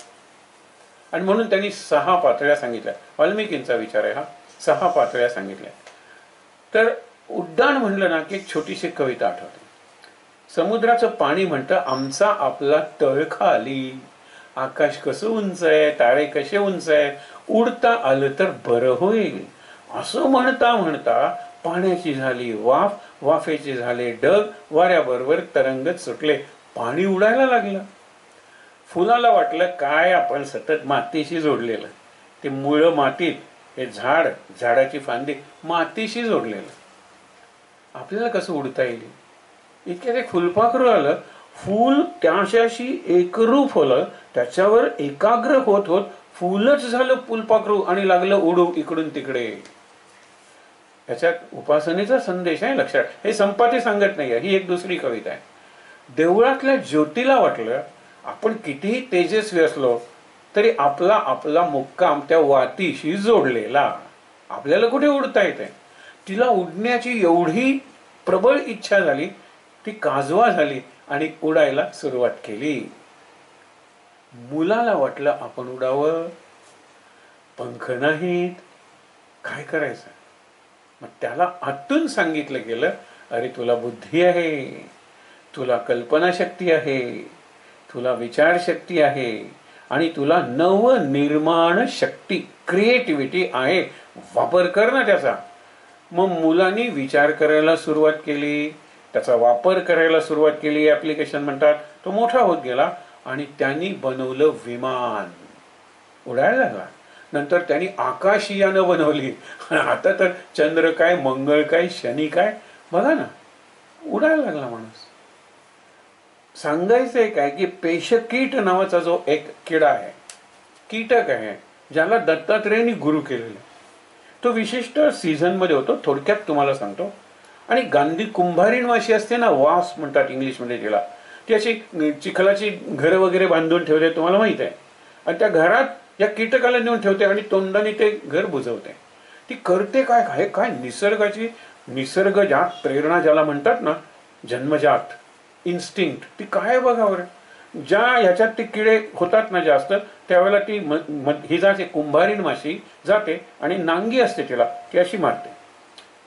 आणि म्हणून त्यांनी 6 पातळ्या सांगितल्या. वाल्मिकींचा विचार आहे हा, 6 पातळ्या सांगितल्या. तर उड्डाण म्हणलं ना की एक छोटीशी कविता आठवते. समुद्राचं पाणी म्हणतं आमचा आपला तळ खाली, आकाश कसं उंच आहे, तारे कसे उंच आहे, उडता आलं तर बरं होईल. असं म्हणता म्हणता पाण्याची झाली वाफ, वाफेचे झाले ढग, वाऱ्याबरोबर तरंगत सुटले, पाणी उडायला लागलं. फुलाला वाटलं काय आपण सतत मातीशी जोडलेलं, ते मुळं मातीत, हे झाड, झाडाची फांदी मातीशी जोडलेलं, आपल्याला कसं उडता येईल? इतक्यात एक फुलपाखरू आलं, फूल त्याच्याशी एकरूप होलं, त्याच्यावर एकाग्र होत होत फुलच झालं फुलपाखरू आणि लागलं उडू इकडून तिकडे. याच्यात उपासनेचा संदेश आहे, लक्षात. हे संपाती सांगत नाही, ही एक दुसरी कविता आहे. देवळातल्या ज्योतीला वाटलं आपण कितीही तेजस्वी असलो तरी आपला आपला मुक्काम त्या वातीशी जोडलेला, आपल्याला कुठे उडता येते. तिला उडण्याची एवढी प्रबळ इच्छा झाली, ती काजवा झाली आणि उडायला सुरुवात केली. मुलाला वाटलं आपण उडावं, पंख नाहीत, काय करायचं? मग त्याला आतून सांगितलं गेलं, अरे तुला बुद्धी आहे, तुला कल्पनाशक्ती आहे, तुला विचारशक्ती आहे, आणि तुला नवनिर्माण शक्ती, क्रिएटिव्हिटी आहे, वापर कर ना त्याचा. मग मुलांनी विचार करायला सुरुवात केली, त्याचा वापर करायला सुरुवात केली, ऍप्लिकेशन म्हणतात. तो मोठा होत गेला आणि त्यांनी बनवलं विमान, उडायला लागला. नंतर त्यांनी आकाशयानं बनवली, आता तर चंद्र काय, मंगळ काय, शनी काय, बघा ना, उडायला लागला माणूस. सांगायचंय काय की पेशकीट नावाचा जो एक किडा आहे, कीटक आहे, ज्याला दत्तात्रेयांनी गुरु केलेले, तो विशिष्ट सीझन मध्ये होतो. थोडक्यात तुम्हाला सांगतो. आणि गांधी कुंभारीण माशी असते ना, वास म्हणतात इंग्लिशमध्ये तिला, ती अशी चिखलाची घरं वगैरे बांधून ठेवते, तुम्हाला माहित आहे. आणि त्या घरात या कीटकाला नेऊन ठेवते आणि तोंडाने ते घर बुजवते. ती करते काय, काय काय निसर्गाची, निसर्गजात प्रेरणा ज्याला म्हणतात ना, जन्मजात इन्स्टिंक्ट, ती काय बघावर. ज्या ह्याच्यात ते किडे होतात ना जास्त, त्यावेळेला ती ही जाते, कुंभारीण माशी जाते आणि नांगी असते तिला, ती अशी मारते.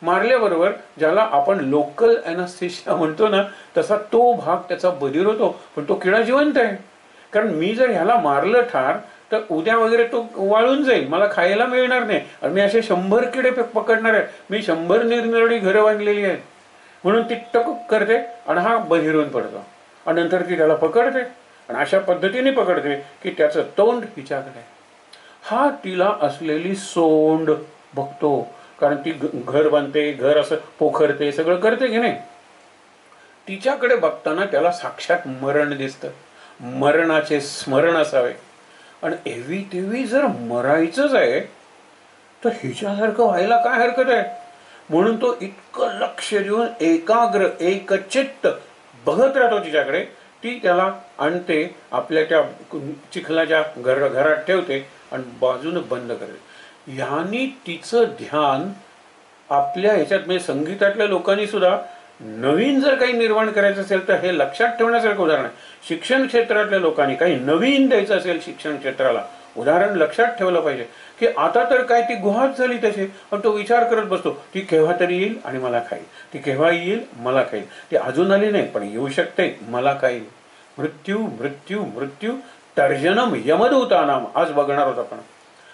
मारल्याबरोबर ज्याला आपण लोकल ॲनास्थेशिया म्हणतो ना, तसा तो भाग त्याचा बधीर होतो, पण तो किडा जिवंत आहे. कारण मी जर ह्याला मारलं ठार तर उद्या वगैरे तो वाळून जाईल, मला खायला मिळणार नाही, आणि मी असे 100 किडे पकडणार आहे. मी 100 निरनिराळी घरं बांधलेली आहेत, म्हणून ती टकूक करते आणि हा बहिरून पडतो. आणि नंतर ती त्याला पकडते आणि अशा पद्धतीने पकडते की त्याचं तोंड हिच्याकडे. हा तिला असलेली सोंड बघतो, कारण ती घर बांधते, घर असं पोखरते, सगळं करते की नाही. तिच्याकडे बघताना त्याला साक्षात मरण दिसतं, मरणाचे स्मरण असावे. आणि एवी तेवी जर मरायचंच आहे तर हिच्यासारखं व्हायला काय हरकत आहे. म्हणून तो इतकं लक्ष देऊन एकाग्र एकचित्त बघत राहतो तिच्याकडे. ती त्याला आणते, आपल्या त्या चिखलाच्या घरात ठेवते आणि बाजूने बंद करते. ह्यानी तिचं ध्यान आपल्या ह्याच्यात, म्हणजे संगीतातल्या लोकांनी सुद्धा नवीन जर काही निर्माण करायचं असेल तर हे लक्षात ठेवण्यासारखं उदाहरण आहे. शिक्षण क्षेत्रातल्या लोकांनी काही नवीन द्यायचं असेल शिक्षण क्षेत्राला, उदाहरण लक्षात ठेवलं पाहिजे की आता तर काय ती गुहाच झाली तशी. पण तो विचार करत बसतो ती केव्हा तरी येईल आणि मला खाईल, ती केव्हा येईल मला खाईल, ती अजून आली नाही पण येऊ शकते मला खाईल. मृत्यू मृत्यू मृत्यू तर्जनम यमदूतानाम आज बघणार होत आपण.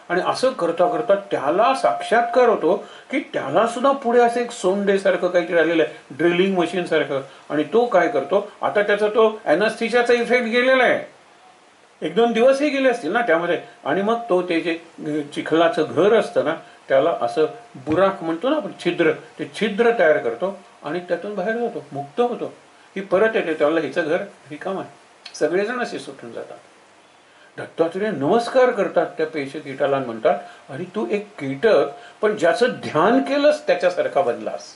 आणि असं करता करता त्याला साक्षात्कार होतो की त्याला सुद्धा पुढे असं एक सोंडेसारखं काहीतरी आलेलं आहे, ड्रिलिंग मशीन सारखं. आणि तो काय करतो आता, त्याचा तो ॲनास्थेशियाचा इफेक्ट गेलेला आहे, 1-2 दिवसही गेले असतील ना त्यामध्ये. आणि मग तो ते जे चिखलाचं घर असतं ना त्याला असं बुराक म्हणतो ना आपण, छिद्र, ते छिद्र तयार करतो आणि त्यातून बाहेर जातो, मुक्त होतो. ही परत येते, त्याला हिचं घर रिकाम आहे. सगळेजण असे सुटून जातात. दत्तात्रेय नमस्कार करतात त्या पेशे कीटाला आणि म्हणतात, अरे तू एक कीटक पण ज्याचं ध्यान केलंस त्याच्यासारखा बनलास.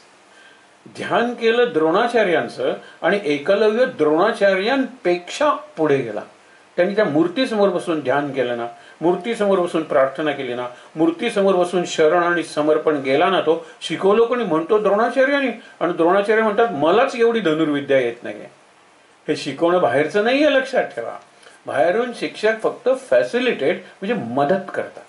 ध्यान केलं द्रोणाचार्यांचं आणि एकलव्य द्रोणाचार्यांपेक्षा पुढे गेला. त्यांनी त्या मूर्तीसमोर बसून ध्यान केलं ना, मूर्तीसमोर बसून प्रार्थना केली ना, मूर्तीसमोर बसून शरण आणि समर्पण गेला ना, तो शिकवलं कोणी म्हणतो द्रोणाचार्यांनी. आणि द्रोणाचार्य म्हणतात मलाच एवढी धनुर्विद्या येत नाहीये. हे शिकवणं बाहेरचं नाहीये, लक्षात ठेवा. बाहेरून शिक्षक फक्त फॅसिलिटेट म्हणजे मदत करतात.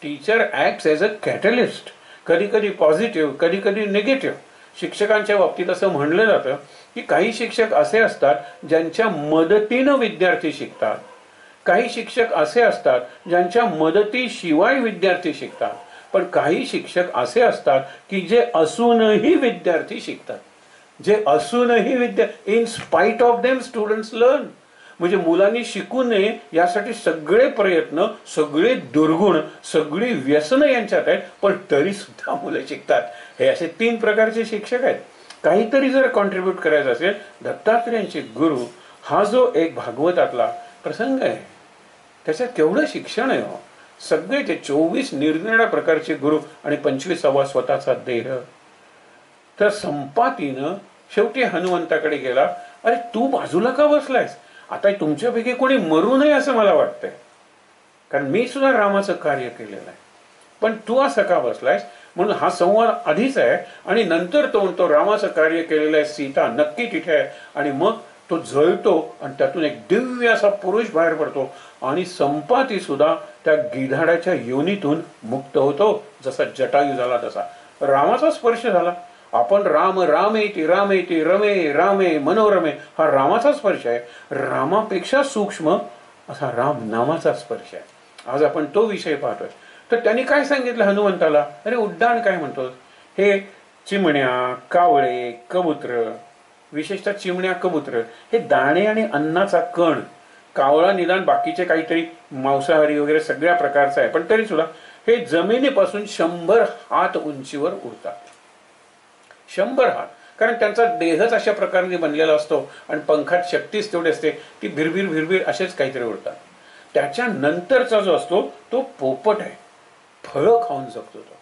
Teacher acts as a catalyst, कधी कधी पॉझिटिव्ह कधी कधी निगेटिव्ह. शिक्षकांच्या बाबतीत असं म्हणलं जातं की काही शिक्षक असे असतात ज्यांच्या मदतीनं विद्यार्थी शिकतात, काही शिक्षक असे असतात ज्यांच्या मदतीशिवाय विद्यार्थी शिकतात, पण काही शिक्षक असे असतात की जे असूनही विद्यार्थी शिकतात. जे असूनही in spite of them students learn. म्हणजे मुलांनी शिकू नये यासाठी सगळे प्रयत्न, सगळे दुर्गुण, सगळी व्यसनं यांच्यात आहेत, पण तरी सुद्धा मुलं शिकतात. हे असे 3 प्रकारचे शिक्षक आहेत. काहीतरी जर कॉन्ट्रीब्यूट करायचं असेल, दत्तात्रेयांचे गुरु हा जो एक भागवतातला प्रसंग आहे त्याच्यात केवढं शिक्षण आहे हो. सगळे ते 24 निरनिराळ्या प्रकारचे गुरु आणि 25वा स्वतःचा देह. तर संपातीनं शेवटी हनुमंताकडे गेला, अरे तू बाजूला का बसलायस, आता तुमच्यापैकी कोणी मरू नये असं मला वाटतंय, कारण मी सुद्धा रामाचं कार्य केलेलं आहे, पण तू असं का बसलायस. म्हणून हा संवाद आधीच आहे आणि नंतर तो म्हणतो रामाचं कार्य केलेलं आहे, सीता नक्की तिथे आहे. आणि मग तो जळतो आणि त्यातून एक दिव्य असा पुरुष बाहेर पडतो आणि संपाती सुद्धा त्या गिधाडाच्या योनीतून मुक्त होतो. जसा जटायू झाला तसा रामाचा स्पर्श झाला. आपण राम रामेति रामेति रमे रामे मनोरमे हा रामाचा स्पर्श आहे. रामापेक्षा सूक्ष्म असा राम नामाचा स्पर्श आहे. आज आपण तो विषय पाहतोय. तर त्यांनी काय सांगितलं हनुमंताला, अरे उड्डाण काय म्हणतो, हे चिमण्या, कावळे, कबूतर, विशेषतः चिमण्या कबूतर हे दाणे आणि अन्नाचा कण, कावळा निदान बाकीचे काहीतरी मांसाहारी वगैरे सगळ्या प्रकारचा आहे, पण तरी सुद्धा हे जमिनीपासून 100 हात उंचीवर उडतात. 100 हात, कारण त्यांचा देहच अशा प्रकारे बनलेला असतो आणि पंखात शक्तीच तेवढी असते, ती भिरभिर भिरभिर असेच काहीतरी उडतात. त्याच्यानंतरचा जो असतो तो पोपट आहे, फळं खाऊन जगतो. तो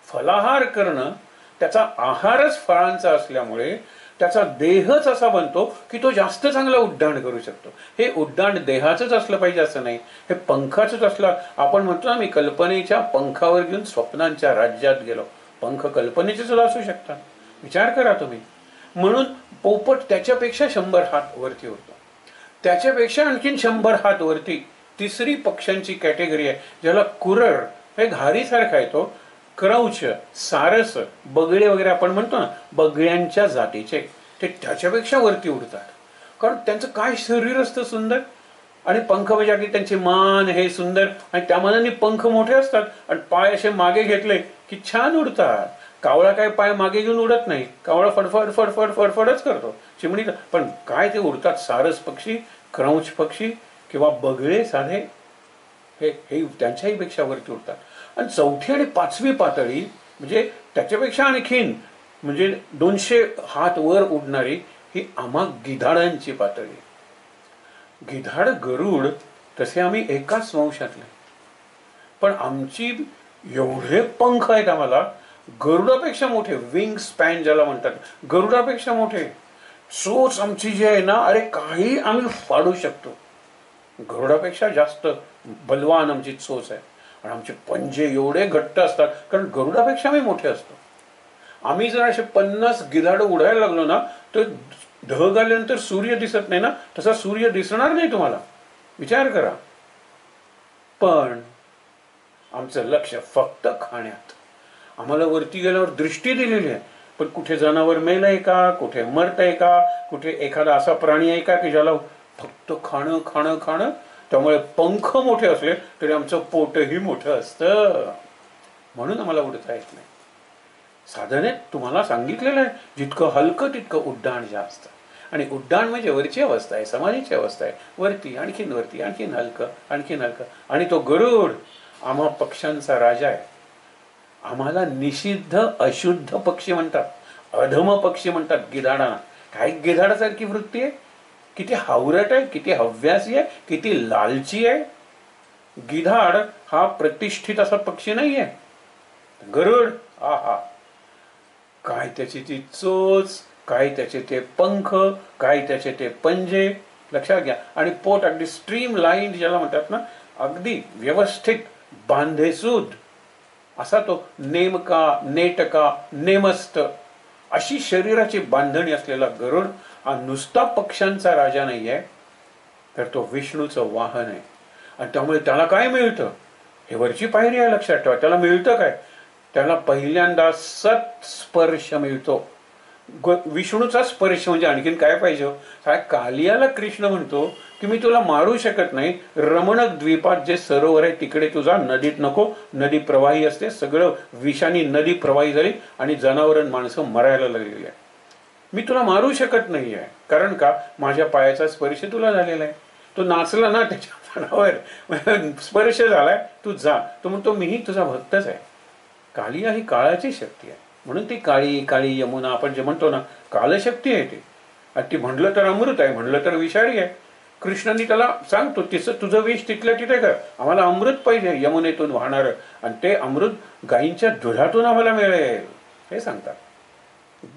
फलाहार करणं, त्याचा आहारच फळांचा असल्यामुळे त्याचा देहच असा बनतो की तो जास्त चांगला उड्डाण करू शकतो. हे उड्डाण देहाचंच असलं पाहिजे असं नाही, हे पंखाचंच असलं. आपण म्हणतो ना, मी कल्पनेच्या पंखावर घेऊन स्वप्नांच्या राज्यात गेलो. पंख कल्पनेचे सुद्धा असू शकतात, विचार करा तुम्ही. म्हणून पोपट त्याच्यापेक्षा 100 हात वरती उडतो. त्याच्यापेक्षा आणखीन 100 हात वरती तिसरी पक्ष्यांची कॅटेगरी आहे, ज्याला कुरर, हे घारीसारखा आहे तो, क्रौच, सारस, बगळे वगैरे आपण म्हणतो ना, बगळ्यांच्या जातीचे, ते त्याच्यापेक्षा वरती उडतात. कारण त्यांचं काय शरीर असतं सुंदर, आणि पंख म्हणजे अगदी त्यांचे मान हे सुंदर, आणि त्या मानाने पंख मोठे असतात आणि पाय असे मागे घेतले की छान उडतात. कावळा काय पाय मागे घेऊन उडत नाही, कावळा फडफड फडफड फडफडच करतो. चिमणी पण काय ते उडतात. सारस पक्षी, क्रौच पक्षी किंवा बगळे साधे हे हे त्यांच्याही पेक्षा वरती उडतात. आणि 4थी आणि 5वी पातळी म्हणजे त्याच्यापेक्षा आणखीन म्हणजे 200 हात वर उडणारी ही आम्हा गिधाडांची पातळी. गिधाड गरुड तसे आम्ही एकाच वंशातले, पण आमची एवढे पंख आहेत आम्हाला, गरुडापेक्षा मोठे, विंग स्पॅन ज्याला म्हणतात, गरुडापेक्षा मोठे. चोच आमची जी आहे ना, अरे काही आम्ही फाडू शकतो. गरुडापेक्षा जास्त बलवान आमची चोच आहे आणि आमचे पंजे एवढे घट्ट असतात कारण गरुडापेक्षा आम्ही मोठे असतो. आम्ही जर असे 50 गिधाडं उडायला लागलो ना तर ढग आल्यानंतर सूर्य दिसत नाही ना, तसा सूर्य दिसणार नाही तुम्हाला. विचार करा. पण आमचं लक्ष फक्त खाण्यात. आम्हाला वरती गेल्यावर दृष्टी दिलेली आहे, पण कुठे जनावर मेलंय का, कुठे मरतंय का, कुठे एखादा असा प्राणी आहे का की ज्याला फक्त खाणं खाणं खाणं. त्यामुळे पंख मोठे असले तरी आमचं पोटही मोठं असतं, म्हणून आम्हाला उडता येत नाही. साधनेत तुम्हाला सांगितलेलं आहे जितकं हलकं तितकं उड्डाण जास्त. आणि उड्डाण म्हणजे वरची अवस्था आहे, समाधीची अवस्था आहे. वरती आणखीन हलकं आणखीन हलकं. आणि तो गरुड आम्हा पक्ष्यांचा राजा आहे. आम्हाला निषिद्ध अशुद्ध पक्षी म्हणतात, अधम पक्षी म्हणतात गिधाडांना. काय गिधाडासारखी वृत्ती आहे, किती हावरट आहे, किती हव्यासी आहे, किती लालची आहे. गिधाड हा प्रतिष्ठित असा पक्षी नाही आहे. गरुड आहा, काय त्याची ती चोच, काय त्याचे ते पंख, काय त्याचे ते पंजे. लक्षात घ्या. आणि पोट अगदी स्ट्रीम लाईन ज्याला म्हणतात ना, अगदी व्यवस्थित बांधेसूद असा तो नेमका नेटका नेमस्त अशी शरीराची बांधणी असलेला गरुड हा नुसता पक्ष्यांचा राजा नाही आहे, तर तो विष्णूचं वाहन आहे. आणि त्यामुळे त्याला काय मिळतं, हे वरची पायरी आहे, लक्षात ठेवा. त्याला मिळतं काय, त्याला पहिल्यांदा सत्स्पर्श मिळतो. विष्णूचा स्पर्श म्हणजे आणखीन काय पाहिजे. काय कालियाला कृष्ण म्हणतो की मी तुला मारू शकत नाही, रमणक द्वीपात जे सरोवर आहे तिकडे तुझा, नदीत नको, नदी प्रवाही असते, सगळं विषानी नदी प्रवाही झाली आणि जनावरं माणसं मरायला लागलेली आहे. मी तुला मारू शकत नाही आहे, कारण का माझ्या पायाचा स्पर्श तुला झालेला आहे. तो नाचला ना त्याच्या पायावर, स्पर्श झालाय, तू जा. तो म्हणतो मीही तुझा भक्तच आहे. कालिया ही काळाची शक्ती आहे, म्हणून ती काळी काळी यमुना आपण जे म्हणतो ना, कालशक्ती आहे ती. आणि ती म्हणलं तर अमृत आहे, म्हणलं तर विषारी आहे. कृष्णाने त्याला सांगतो तुझं विष तिथल्या तिथे कर, आम्हाला अमृत पाहिजे यमुनेतून वाहणार, आणि ते अमृत गायींच्या दुधातून आम्हाला मिळेल हे सांगतात.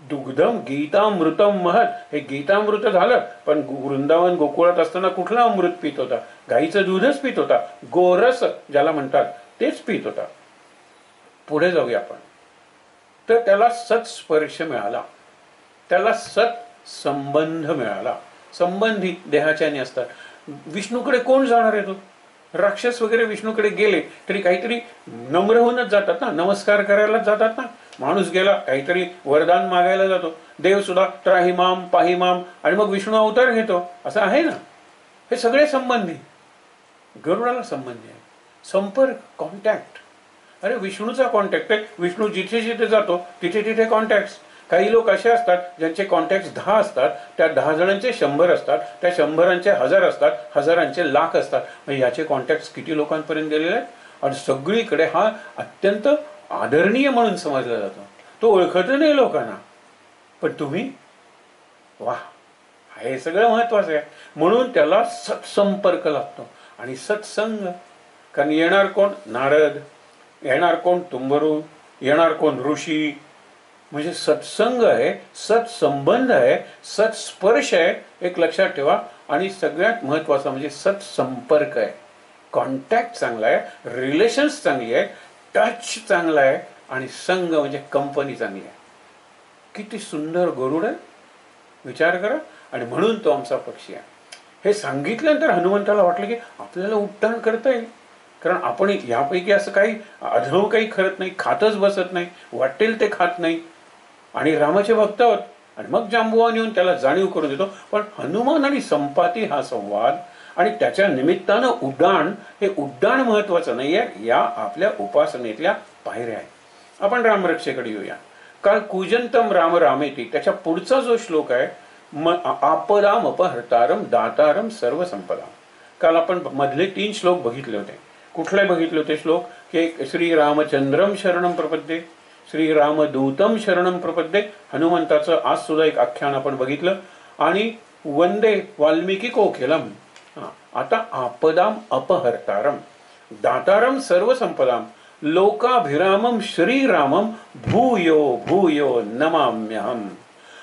दुग्धम गीतामृतम महत, हे गीतामृत झालं. पण वृंदावन गोकुळात असताना कुठला अमृत पित होता, गायीचं दूधच पित होता. गोरस ज्याला म्हणतात तेच पित होता. पुढे जाऊया आपण. तर त्याला सत्स्पर्श मिळाला, त्याला सत्संबंध मिळाला. संबंधी देहाच्याने असतात. विष्णूकडे कोण जाणार आहे, तो राक्षस वगैरे विष्णूकडे गेले तरी काहीतरी नम्र होऊनच जातात ना, नमस्कार करायलाच जातात ना. माणूस गेला काहीतरी वरदान मागायला जातो, देव सुद्धा त्राहिमाम पाहिमाम, आणि मग विष्णू अवतार घेतो, असं आहे ना. हे सगळे संबंधी. गरुडाला संबंधी आहे, संपर्क, कॉन्टॅक्ट. अरे विष्णूचा कॉन्टॅक्ट आहे. विष्णू जिथे जिथे जातो तिथे तिथे कॉन्टॅक्ट. काही लोक असे असतात ज्यांचे कॉन्टॅक्ट 10 असतात, त्या 10 जणांचे 100 असतात, त्या 100चे 1000 असतात, 1000चे लाख असतात. म्हणजे याचे कॉन्टॅक्ट किती लोकांपर्यंत गेलेले आहेत. आणि सगळीकडे हा अत्यंत आदरणीय म्हणून समजला जातो. तो ओळखत नाही लोकांना, पण तुम्ही वा, हे सगळं महत्वाचं आहे. म्हणून त्याला सत्संपर्क लागतो आणि सत्संग. कारण येणार कोण, नारद, येणार कोण, तुंबरू, येणार कोण, ऋषी. म्हणजे सत्संग आहे, सत्संबंध आहे, सत्स्पर्श आहे, एक लक्षात ठेवा. आणि सगळ्यात महत्वाचं म्हणजे सत्संपर्क आहे. कॉन्टॅक्ट चांगला आहे, रिलेशन्स चांगली आहे, टच चांगला आहे, आणि संघ म्हणजे कंपनी चांगली आहे. किती सुंदर गरुड आहे, विचार करा. आणि म्हणून तो आमचा पक्षी आहे. हे सांगितल्यानंतर हनुमंताला वाटलं की आपल्याला उड्डाण करता येईल, कारण आपण यापैकी असं काही अधम काही करत नाही, खातच बसत नाही, वाटेल ते खात नाही, आणि रामाचे भक्त आहोत. आणि मग जांबुवान येऊन त्याला जाणीव करून देतो. पण हनुमान आणि संपाती हा संवाद आणि त्याच्या निमित्तानं उड्डाण, हे उड्डाण महत्वाचं नाही आहे, या आपल्या उपासनेतल्या पायऱ्या आहेत. आपण रामरक्षेकडे येऊया. काल कूजंतम राम रामेती, त्याच्या पुढचा जो श्लोक आहे, आपदाम अपहर्तारम दातारम सर्व संपदा. काल आपण मधले 3 श्लोक बघितले होते. कुठले बघितले होते श्लोक, की श्रीरामचंद्रम शरणम प्रपद्ये, श्रीरामदूतम शरणम प्रपद्ये. हनुमंताचं आज सुद्धा एक आख्यान आपण बघितलं. आणि वंदे वाल्मिकी कोकिलम. आता आपदाम अपहर्तारम दातारम सर्व संपदाम लोकाभिरामम श्रीरामम भूयो भूयो नमाम्यहम.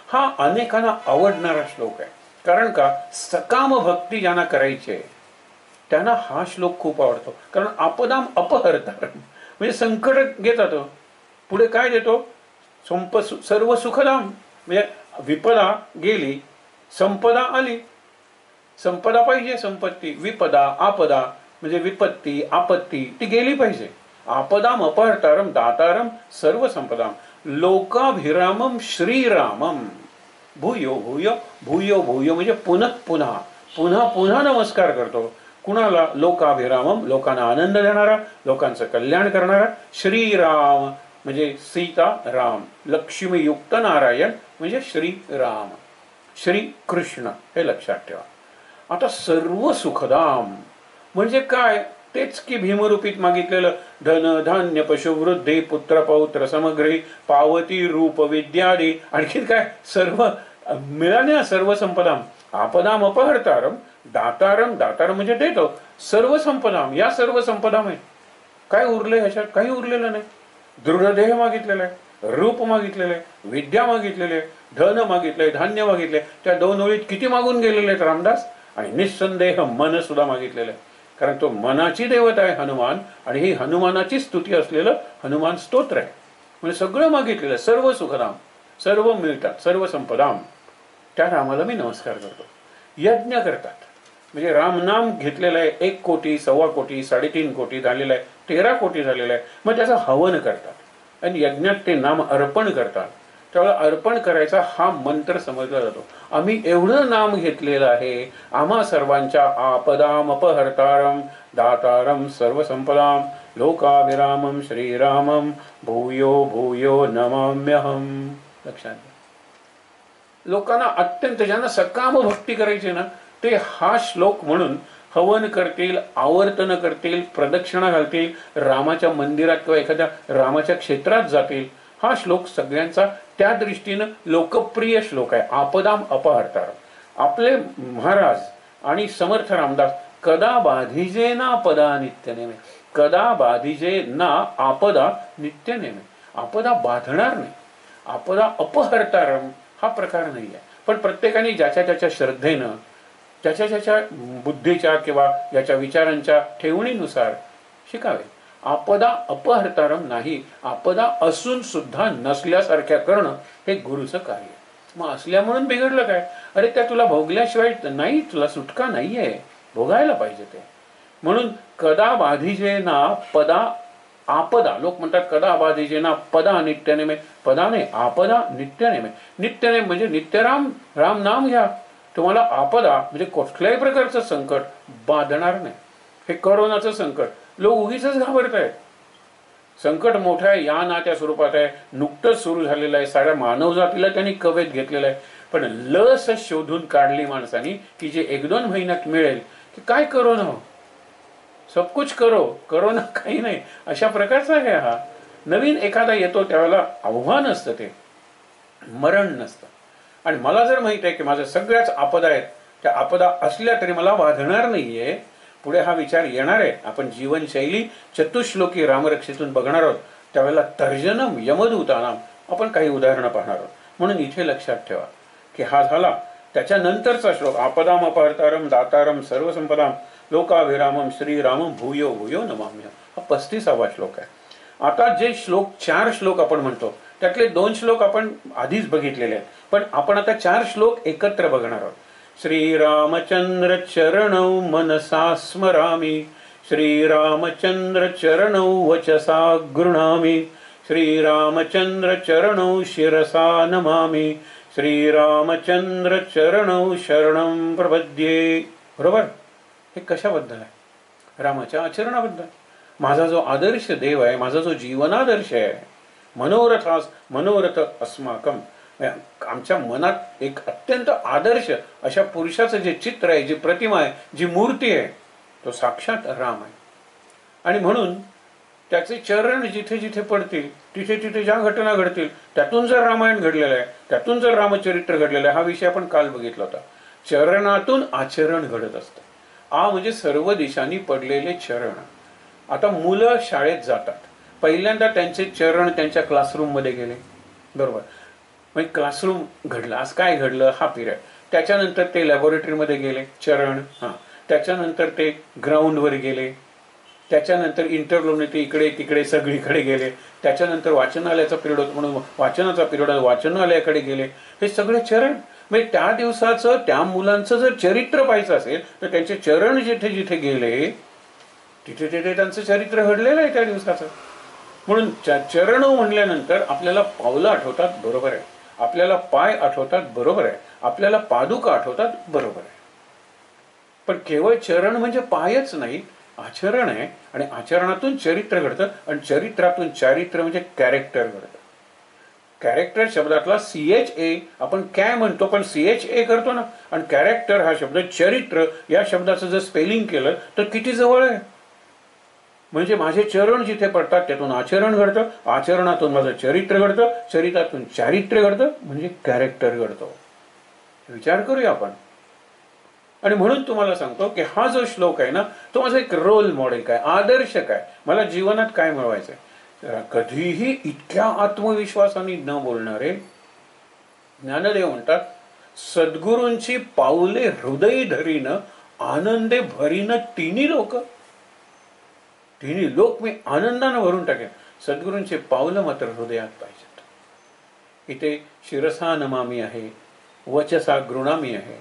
हा अनेकांना आवडणारा श्लोक आहे. कारण का, सकाम भक्ती ज्यांना करायची आहे त्यांना हा श्लोक खूप आवडतो. कारण आपदाम अपहर्तारम म्हणजे संकट घेतात, पुढे काय देतो, सर्व सुखदाम म्हणजे विपदा गेली, संपदा आली. संपदा पाहिजे, संपत्ती. विपदा आपदा म्हणजे विपत्ती आपत्ती ती गेली पाहिजे. आपदाम अपहर्तारम दातारम सर्व संपदाम लोकाभिरामम श्रीरामम. भूयो भूयो भूयो भूयो म्हणजे पुनः पुन्हा पुन्हा पुन्हा नमस्कार करतो. कुणाला? लोकाभिरामम लोकांना आनंद देणारा, लोकांचं कल्याण करणारा. श्रीराम म्हणजे सीता राम. लक्ष्मीयुक्त नारायण म्हणजे श्रीराम, श्री कृष्ण. हे लक्षात ठेवा. आता सर्व सुखदाम म्हणजे काय? तेच की भीमरूपीत मागितलेलं धन धान्य पशुवृद्धी पुत्र पौत्र समग्री पावती रूप विद्यादी. आणखी काय? सर्व मिळाल्या सर्व संपदाम. आपदाम अपहर्तारम दातारम. दातारम म्हणजे देतो. सर्व संपदाम या सर्व संपदाम आहे. काय उरले ह्याच्यात? काही उरलेलं नाही. दृढदेह मागितलेलं आहे, रूप मागितलेलं आहे, विद्या मागितलेली आहे, धन मागितलंय, धान्य मागितले. त्या 2 ओळीत किती मागून गेलेले आहेत रामदास. आणि निस्संदेह मन सुद्धा मागितलेलं आहे. कारण तो मनाची देवता आहे हनुमान, आणि ही हनुमानाची स्तुती असलेलं हनुमान स्तोत्र आहे. म्हणजे सगळं मागितलेलं, सर्व सुखदाम, सर्व मिळतात, सर्व संपदाम. त्या रामाला मी नमस्कार करतो. यज्ञ करतात म्हणजे रामनाम घेतलेलं आहे. 1 कोटी 1.25 कोटी 3.5 कोटी झालेलं आहे, 13 कोटी झालेलं आहे. मग त्याचं हवन करतात आणि यज्ञात ते नाम अर्पण करतात. त्यावेळेला अर्पण करायचा हा मंत्र समजला जातो. आम्ही एवढं नाम घेतलेलं आहे, आम्हा सर्वांच्या आपदाम अपहर्तारम दातारम सर्व संपदाम लोकाभिरामम श्रीरामम भूयो भूयो नमाम्यहम. लक्षात घ्या. लोकांना अत्यंत ज्यांना सकाम भक्ती करायची ना, ते हा श्लोक म्हणून हवन करतील, आवर्तन करतील, प्रदक्षिणा घालतील, रामाच्या मंदिरात किंवा एखाद्या रामाच्या क्षेत्रात जातील. हा श्लोक सगळ्यांचा त्या दृष्टीनं लोकप्रिय श्लोक आहे. आपदाम अपहर्तारम. आपले महाराज आणि समर्थ रामदास कदा बाधिजे ना आपदा नित्यनेमे. कदा बाधिजे ना आपदा नित्यनेमे. आपदा बाधणार नाही. आपदा अपहर्तारम हा प्रकार नाही आहे. पण प्रत्येकाने ज्याच्या त्याच्या श्रद्धेनं, ज्याच्या ज्याच्या बुद्धीच्या किंवा ज्याच्या विचारांच्या ठेवणीनुसार शिकावे. आपदा अपहर्तारम नाही, आपदा असून सुद्धा नसल्यासारख्या करणं हे गुरुचं कार्य. मग असल्या म्हणून बिघडलं काय? अरे त्या तुला भोगल्याशिवाय नाही, तुला सुटका नाहीये, भोगायला पाहिजे ते. म्हणून कदा बाधिजे ना पदा आपदा. लोक म्हणतात कदा बाधिजे ना पदा नित्यनेमे. पदा नाही, आपदा नित्यनेमे. नित्यनेम म्हणजे नित्यराम राम नाम घ्या, तुम्हाला आपदा म्हणजे कुठल्याही प्रकारचं संकट बाधणार नाही. हे कोरोनाचं संकट लोक उगीच घाबरत आहेत. संकट मोठं आहे, या ना त्या स्वरूपात आहे, नुकतंच सुरू झालेलं आहे, साऱ्या मानवजातीला त्यांनी कवेत घेतलेलं आहे. पण लस शोधून काढली माणसांनी की जे 1-2 महिन्यात मिळेल, की काय करोना हो, सब कुछ करो, करोना काही नाही, अशा प्रकारचा आहे हा. नवीन एखादा येतो त्यावेळेला आव्हान असतं, ते मरण नसतं. आणि मला जर माहित आहे की माझ्या सगळ्याच आपदा आहेत, त्या आपदा असल्या तरी मला बाधणार नाहीये, पुढे हा विचार येणार आहे. आपण जीवनशैली चतुश्लोकी रामरक्षेतून बघणार आहोत. त्यावेळेला तर्जनम यमदूतानाम आपण काही उदाहरणं पाहणार आहोत. म्हणून इथे लक्षात ठेवा की हा झाला त्याच्यानंतरचा श्लोक. आपदाम अपहर्तारम दातारम सर्व संपदाम लोकाभिरामम श्रीरामम भूयो भूयो नमाम्य. हा 35वा श्लोक आहे. आता जे श्लोक 4 श्लोक आपण म्हणतो त्यातले 2 श्लोक आपण आधीच बघितलेले आहेत, पण आपण आता 4 श्लोक एकत्र बघणार आहोत. श्रीरामचंद्र चरणौ मनसा स्मरामि श्रीरामचंद्र चरणौ वचसा गृह्णामि श्रीरामचंद्र चरणौ शिरसा नमामि श्रीरामचंद्र चरणौ शरणं प्रपद्ये. बरोबर? हे कशाबद्दल आहे? रामाच्या आचरणाबद्दल. माझा जो आदर्श देव आहे, माझा जो जीवनादर्श आहे, मनोरथ अस्माकम, आमच्या मनात एक अत्यंत आदर्श अशा पुरुषाचं जे चित्र आहे, जी प्रतिमा आहे, जी मूर्ती आहे, तो साक्षात राम आहे. आणि म्हणून त्याचे चरण जिथे जिथे पडतील तिथे तिथे ज्या घटना घडतील, त्यातून जर रामायण घडलेलं आहे, त्यातून जर रामचरित्र घडलेलं आहे, हा विषय आपण काल बघितला होता. चरणातून आचरण घडत असतं. म्हणजे सर्व दिशांनी पडलेले चरण. आता मुलं शाळेत जातात, पहिल्यांदा त्यांचे चरण त्यांच्या क्लासरूम मध्ये गेले. बरोबर? म्हणजे क्लासरूम घडलं, आज काय घडलं हा पिरियड. त्याच्यानंतर ते लॅबोरेटरीमध्ये गेले, चरण. त्याच्यानंतर ते ग्राउंडवर गेले, त्याच्यानंतर इंटरलोने ते इकडे तिकडे सगळीकडे गेले. त्याच्यानंतर वाचनालयाचा पिरियड होता म्हणून वाचनाचा पिरियड वाचनालयाकडे गेले. हे सगळे चरण म्हणजे त्या दिवसाचं त्या मुलांचं जर चरित्र पाहायचं असेल तर त्यांचे चरण जिथे जिथे गेले तिथे तिथे त्यांचं चरित्र घडलेलं आहे त्या दिवसाचं. म्हणून चरण म्हणल्यानंतर आपल्याला पावलं आठवतात, बरोबर आहे. आपल्याला पाय आठवतात, बरोबर आहे. आपल्याला पादुका आठवतात, बरोबर आहे. पण केवळ चरण म्हणजे पायच नाही, आचरण आहे. आणि आचरणातून चरित्र घडतं आणि चरित्रातून चारित्र्य म्हणजे कॅरेक्टर घडतं. कॅरेक्टर शब्दातला CHA आपण काय म्हणतो पण CHA करतो ना. आणि कॅरेक्टर हा शब्द चरित्र या शब्दाचं जर स्पेलिंग केलं तर किती जवळ आहे. म्हणजे माझे चरण जिथे पडतात त्यातून आचरण घडतं, आचरणातून माझं चरित्र घडतं, चरित्रातून चारित्र्य घडतं म्हणजे कॅरेक्टर घडतो. विचार करूया आपण. आणि म्हणून तुम्हाला सांगतो की हा जो श्लोक आहे ना तो माझा एक रोल मॉडेल काय, आदर्श काय, मला जीवनात काय मिळवायचंय. कधीही इतक्या आत्मविश्वासाने न बोलणारे ज्ञानदेव म्हणतात, सद्गुरूंची पाऊले हृदय धरीन आनंदे भरीन तिन्ही लोक. तिन्ही लोक मी आनंदानं भरून टाकेन. सद्गुरूंचे पावलं मात्र हृदयात पाहिजेत. इथे शिरसा नमामी आहे, वचसा गृणामी आहे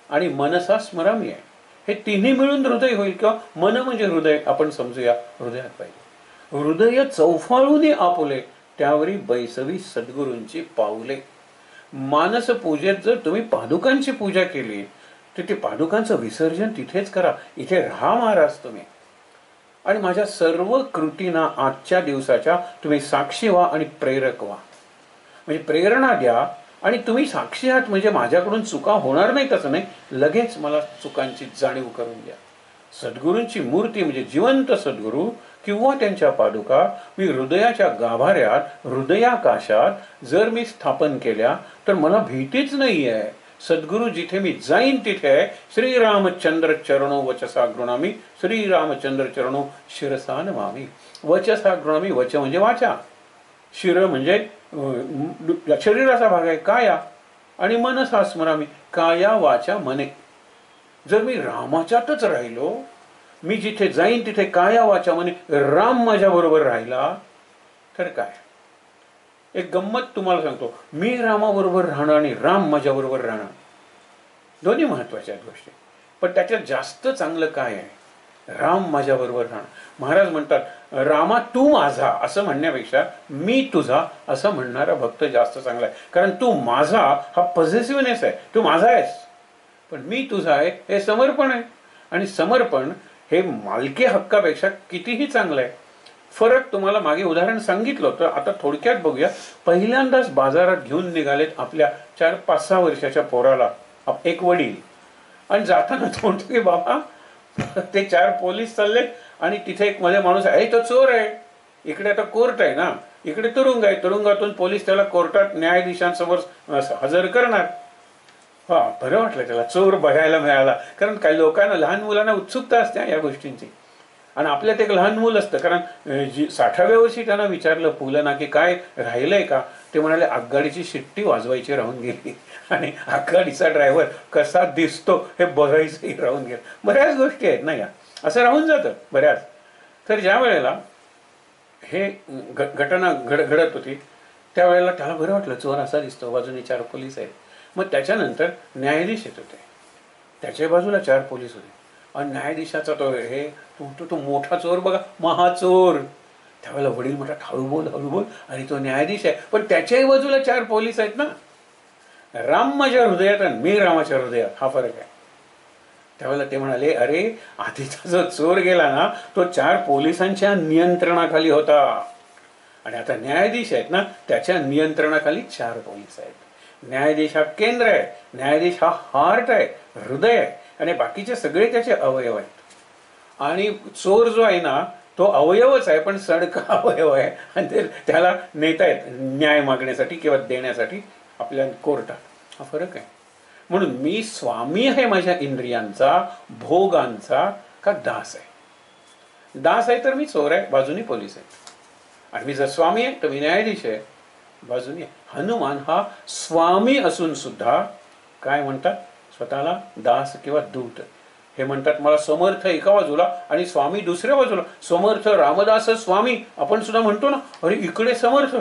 आणि मनसा स्मरामी आहे. हे तिन्ही मिळून हृदय होईल किंवा मन म्हणजे हृदय आपण समजूया. हृदयात पाहिजे. हृदय चौफाळून आपुले त्यावरी बैसवी सद्गुरूंची पाऊले. मानस पूजेत जर तुम्ही पादुकांची पूजा केली तर ते पादुकांचं विसर्जन तिथेच करा. इथे राहा महाराज तुम्ही. आणि माझ्या सर्व कृतींना आजच्या दिवसाच्या तुम्ही साक्षी व्हा आणि प्रेरक व्हा. म्हणजे प्रेरणा द्या आणि तुम्ही साक्षी आहात म्हणजे माझ्याकडून चुका होणार नाहीत असं नाही, लगेच मला चुकांची जाणीव करून द्या. सद्गुरूंची मूर्ती म्हणजे जिवंत सद्गुरू किंवा त्यांच्या पादुका मी हृदयाच्या गाभाऱ्यात, हृदयाकाशात जर मी स्थापन केल्या तर मला भीतीच नाही आहे. सद्गुरू जिथे मी जाईन तिथे आहे. श्रीरामचंद्र चरणो वचसा गृणामी, श्रीरामचंद्र चरणो शिरसा नमामी. वचसा गृणामी, वच म्हणजे वाचा, शिर म्हणजे शरीराचा भाग आहे काया, आणि मनसा स्मरामी, काया वाचा मने. जर मी रामाच्यातच राहिलो, मी जिथे जाईन तिथे काया वाचा मने राम माझ्या बरोबर राहिला तर काय. एक गंमत तुम्हाला सांगतो, मी रामाबरोबर राहणं आणि राम माझ्या बरोबर राहणं दोन्ही महत्वाच्या आहेत गोष्टी. पण त्याच्यात जास्त चांगलं काय आहे, राम माझ्या बरोबर राहणं. महाराज म्हणतात रामा तू माझा असं म्हणण्यापेक्षा मी तुझा असं म्हणणारा भक्त जास्त चांगला आहे. कारण तू माझा हा पॉझिटिव्हनेस आहे, तू माझा आहेस. पण मी तुझा आहे हे समर्पण आहे. आणि समर्पण हे मालकी हक्कापेक्षा कितीही चांगलं आहे. फरक तुम्हाला मागे उदाहरण सांगितलं होतं, आता थोडक्यात बघूया. पहिल्यांदाच बाजारात घेऊन निघालेत आपल्या 4-5-6 वर्षाच्या पोराला एक वडील. आणि जाताना तो म्हणतो की बाबा ते 4 पोलीस चालले आणि तिथे एक मध्ये माणूस आहे, तो चोर आहे. इकडे आता कोर्ट आहे ना, इकडे तुरुंग आहे, तुरुंगातून पोलीस त्याला कोर्टात न्यायाधीशांसमोर हजर करणार. हा बरं वाटलं त्याला, चोर बघायला मिळाला. कारण काही लोकांना, लहान मुलांना उत्सुकता असते या गोष्टींची. आणि आपल्यात एक लहान मूल असतं. कारण 60व्या वर्षी त्यांना विचारलं पुलना की काय राहिलंय का, ते म्हणाले आगगाडीची शिट्टी वाजवायची राहून गेली आणि आगगाडीचा ड्रायव्हर कसा दिसतो हे बघायचंही राहून गेलं. बऱ्याच गोष्टी आहेत ना या, असं राहून जातं बऱ्याच. तर ज्या वेळेला हे घटना घडत होती त्यावेळेला त्याला बरं वाटलं, चोर असा दिसतो, बाजूने 4 पोलीस आहेत. मग त्याच्यानंतर न्यायाधीश येत होते, त्याच्या बाजूला 4 पोलीस होते. आणि न्यायाधीशाचा तो मोठा चोर बघा, महाचोर. त्यावेळेला वडील म्हणतात हळू बोल हळू बोल. आणि तो न्यायाधीश आहे पण त्याच्याही बाजूला 4 पोलीस आहेत ना. राम माझ्या हृदयात आणि मी रामाच्या हृदयात, हा फरक आहे. त्यावेळेला ते म्हणाले अरे आधीचा जो चोर गेला ना तो 4 पोलिसांच्या नियंत्रणाखाली होता आणि आता न्यायाधीश आहेत ना त्याच्या नियंत्रणाखाली 4 पोलीस आहेत. न्यायाधीश हा केंद्र आहे, न्यायाधीश हा हार्ट आहे, हृदय आहे, आणि बाकीचे सगळे त्याचे अवयव आहेत. आणि चोर जो आहे ना तो अवयवच आहे पण सडका अवयव आहे. आणि त्याला नेतायत न्याय मागण्यासाठी किंवा देण्यासाठी आपल्या कोर्टात. हा फरक आहे. म्हणून मी स्वामी आहे माझ्या इंद्रियांचा, भोगांचा, का दास आहे. दास आहे तर मी चोर आहे, बाजूनी पोलीस आहे. आणि मी जर स्वामी आहे तर मी न्यायाधीश आहे, बाजूनी आहे. हनुमान हा स्वामी असून सुद्धा काय म्हणतात स्वतःला, दास किंवा दूत. हे म्हणतात मला समर्थ एका बाजूला आणि स्वामी दुसऱ्या बाजूला. समर्थ रामदास स्वामी आपण सुद्धा म्हणतो ना, अरे इकडे समर्थ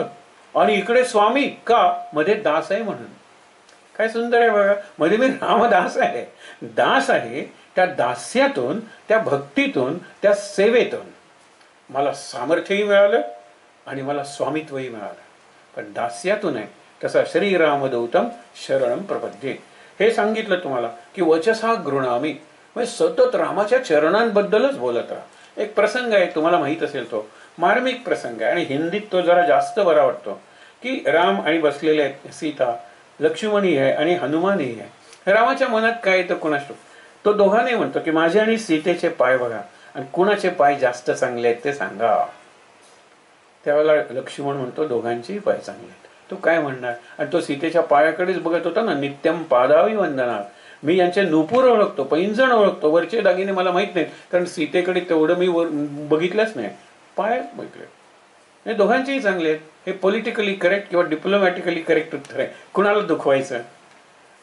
आणि इकडे स्वामी, का मध्ये दास आहे म्हणून. काय सुंदर आहे बघा, मध्ये मी रामदास आहे, दास आहे. त्या दास्यातून, त्या भक्तीतून, त्या सेवेतून मला सामर्थ्यही मिळालं आणि मला स्वामित्वही मिळालं. पण दास्यातून आहे तसा श्रीरामदूतम शरणम प्रपद्ये. हे सांगितलं तुम्हाला की वचसा गृणामी, म्हणजे सतत रामाच्या चरणांबद्दलच बोलत राहा. एक प्रसंग आहे, तुम्हाला माहित असेल, तो मार्मिक प्रसंग आहे आणि हिंदीत तो जरा जास्त बरा वाटतो. की राम आणि बसलेले आहेत, सीता, लक्ष्मणही आहे आणि हनुमानही आहे. रामाच्या मनात काय येतं कोणास तो दोघांनाही म्हणतो की माझे आणि सीतेचे पाय बघा आणि कुणाचे पाय जास्त चांगले आहेत ते सांगा. त्यावेळेला लक्ष्मण म्हणतो दोघांचेही पाय चांगले आहेत. तो काय म्हणणार, आणि तो सीतेच्या पायाकडेच बघत होता ना, नित्यम पादावी वंदना. मी यांचे नुपूर ओळखतो, पैंजण ओळखतो, वरचे दागिने मला माहित नाहीत कारण सीतेकडे तेवढं मी बघितलंच नाही, पाय बघितले. हे दोघांचेही चांगले आहेत. हे पॉलिटिकली करेक्ट किंवा डिप्लोमॅटिकली करेक्ट उत्तर आहे, कुणाला दुखवायचं.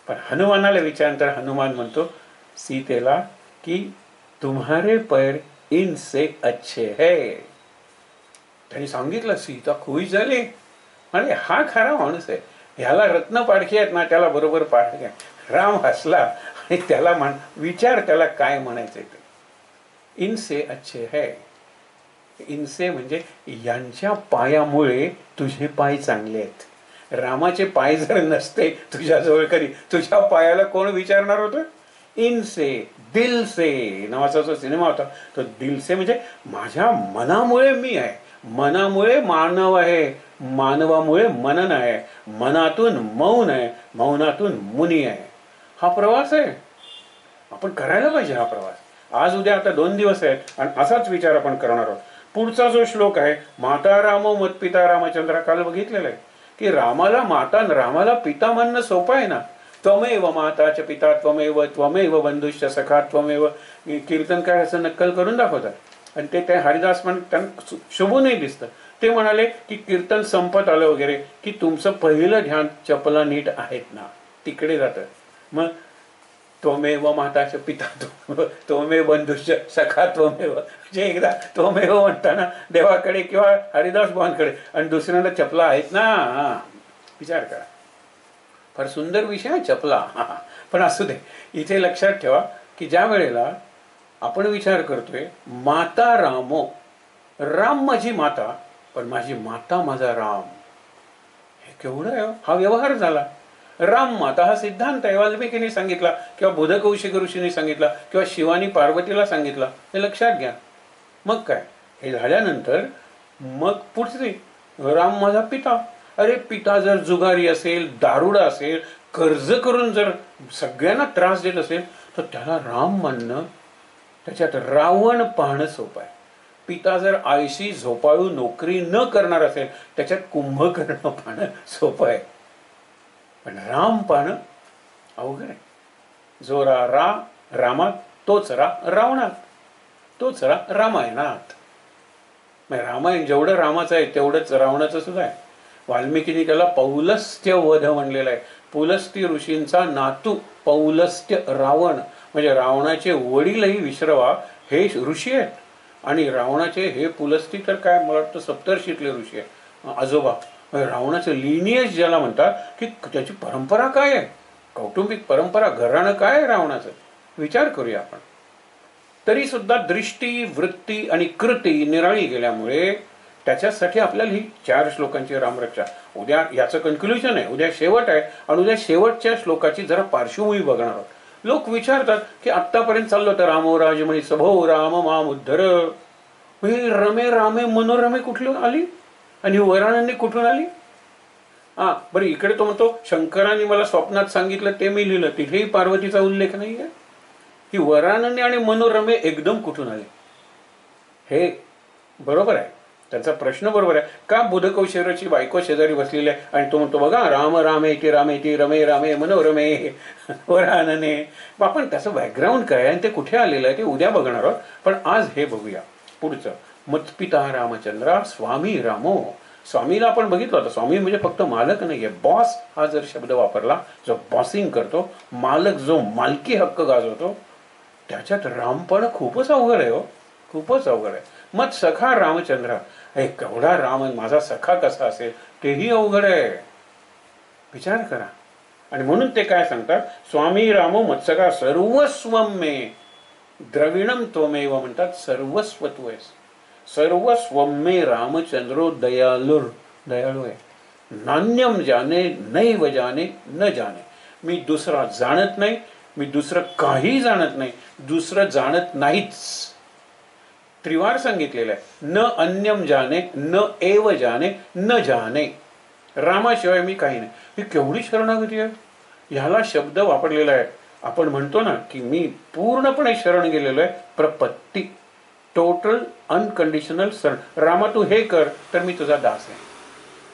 पण हनुमानाला विचारल्यानंतर हनुमान म्हणतो सीतेला की तुम्हारे पैर इनसे अच्छे है. त्यांनी सांगितलं, सीता खुश झाली, आणि हा खरा माणूस आहे, ह्याला रत्न पाडखी आहेत ना, त्याला बरोबर पाडखी. राम हसला आणि त्याला विचार त्याला काय म्हणायचंय ते. इनसे अच्छे है, इनसे म्हणजे यांच्या पायामुळे तुझे पाय चांगले आहेत. रामाचे पाय जर नसते तुझ्याजवळ कधी, तुझ्या पायाला कोण विचारणार होतं. इनसे दिल से नावाचा जो सिनेमा होता, तो दिल से म्हणजे माझ्या मनामुळे मी आहे, मनामुळे मानव आहे, मानवामुळे मनन आहे, मनातून मौन आहे, मौनातून मुनी आहे. हा प्रवास आहे, आपण करायला पाहिजे हा प्रवास. आज उद्या आता 2 दिवस आहेत आणि असाच विचार आपण करणार आहोत. पुढचा जो श्लोक आहे, माता रामो मतपिता रामचंद्र, काल बघितलेला आहे की रामाला माता रामाला पिता म्हणणं सोपं आहे ना. त्वमेव माताच पिता त्वमेव त्वमेव बंधुश्च सखा त्वमेव. कीर्तनकार असं नक्कल करून दाखवतात आणि ते हरिदास पण त्यांना शोभूनही दिसतं. ते म्हणाले की कीर्तन संपत आलं वगैरे की तुमचं पहिलं ध्यान चपला नीट आहेत ना तिकडे जातं. मग त्वमेव माताच पिता त्वमेव बंधुश्च सखा त्वमेव, म्हणजे एकदा त्वमेव म्हणताना देवाकडे किंवा हरिदास भावांकडे आणि दुसऱ्यांदा चपला आहेत ना. विचार करा, फार सुंदर विषय आहे चपला. पण असू दे, इथे लक्षात ठेवा की ज्या वेळेला आपण विचार करतोय माता रामो, राम माझी माता पण माझी माता माझा राम, हे केवढं आहे. हा व्यवहार झाला. राम माता हा सिद्धांत आहे, वाल्मिकीने सांगितला किंवा बुधकौशिक ऋषीने सांगितला किंवा शिवानी पार्वतीला सांगितला, हे लक्षात घ्या. मग काय, हे झाल्यानंतर मग पुढचे राम माझा पिता. अरे पिता जर जुगारी असेल, दारुडा असेल, कर्ज करून जर सगळ्यांना त्रास देत असेल तर त्याला राम म्हणणं, त्याच्यात रावण पाहणं सोपं आहे. पिता जर आळशी झोपाळू नोकरी न करणार असेल त्याच्यात कुंभकर्ण पाहणं सोपं आहे. पण राम पाहणं अवघड आहे. जो रामात तोच रावणात, तोच रामायणात. रामायण जेवढं रामाचं आहे तेवढंच रावणाचं सुद्धा आहे. वाल्मिकीने त्याला पौलस्त्य वध म्हणलेला आहे. पुलस्त्य ऋषींचा नातू पौलस्त्य रावण, म्हणजे रावणाचे वडीलही विश्रवा हे ऋषी आहेत आणि रावणाचे हे पुलस्ती तर काय मला वाटतं सप्तर्षीतले ऋषी आहे, आजोबा. रावणाचं लिनियस ज्याला म्हणतात की त्याची परंपरा काय आहे, कौटुंबिक परंपरा, घराणं काय आहे रावणाचं, विचार करूया आपण. तरी सुद्धा दृष्टी, वृत्ती आणि कृती निराळी गेल्यामुळे त्याच्यासाठी आपल्याला ही 4 श्लोकांची रामरक्षा. उद्या याचं कन्क्ल्युजन आहे, उद्या शेवट आहे आणि उद्या शेवटच्या श्लोकाची जरा पार्श्वभूमी बघणार आहोत. लोक विचारतात की आत्तापर्यंत चाललो तर रामो राजमणी सभो राम माम उद्धर, रमे रामे मनोरमे कुठली आली आणि वराणांनी कुठून आली. बरं, इकडे तो म्हणतो शंकरांनी मला स्वप्नात सांगितलं ते मी लिहिलं, तिथेही पार्वतीचा उल्लेख नाही आहे. ही वराणांनी आणि मनोरमे एकदम कुठून आले, हे बरोबर आहे, त्याचा प्रश्न बरोबर आहे. का बुधकौशेराची बायको शेजारी बसलेली आहे आणि तो म्हणतो बघा राम रामेती रामेती रमे रामे मनोरमे वरानने. आपण त्याचं बॅकग्राऊंड काय आणि ते कुठे आलेलं आहे ते उद्या बघणार आहोत. पण आज हे बघूया पुढचं. मतपिता रामचंद्रा स्वामी रामो. स्वामीला आपण बघितलं होतं, स्वामी म्हणजे फक्त मालक नाहीये, बॉस हा जर शब्द वापरला, जो बॉसिंग करतो, मालक जो मालकी हक्क गाजवतो, त्याच्यात रामपण खूपच अवघड आहे हो, खूपच अवघड आहे. मग सखा रामचंद्र, हे केवढा राम माझा सखा कसा असेल तेही अवघड आहे, विचार करा. आणि म्हणून ते काय सांगतात, स्वामी रामो मत्सका सर्वस्वम मे द्रविणम त्वमेव म्हणतात, सर्वस्व तू आहेस. सर्वस्वम मे रामचंद्रो दयालुर, दयाळू आहे. नान्यम जाने नैव जाने न जाने, मी दुसरा जाणत नाही, मी दुसरं काही जाणत नाही, दुसरं जाणत नाहीच. त्रिवार सांगितलेलं आहे, न अन्यम जाने न एव जाने न जाने, रामाशिवाय मी काही नाही. ही केवढी शरणागती आहे. ह्याला शब्द वापरलेला आहे. आपण म्हणतो ना की मी पूर्णपणे शरण गेलेलो आहे, प्रपत्ती, टोटल अनकंडिशनल शरण. रामा तू हे कर तर मी तुझा दास आहे,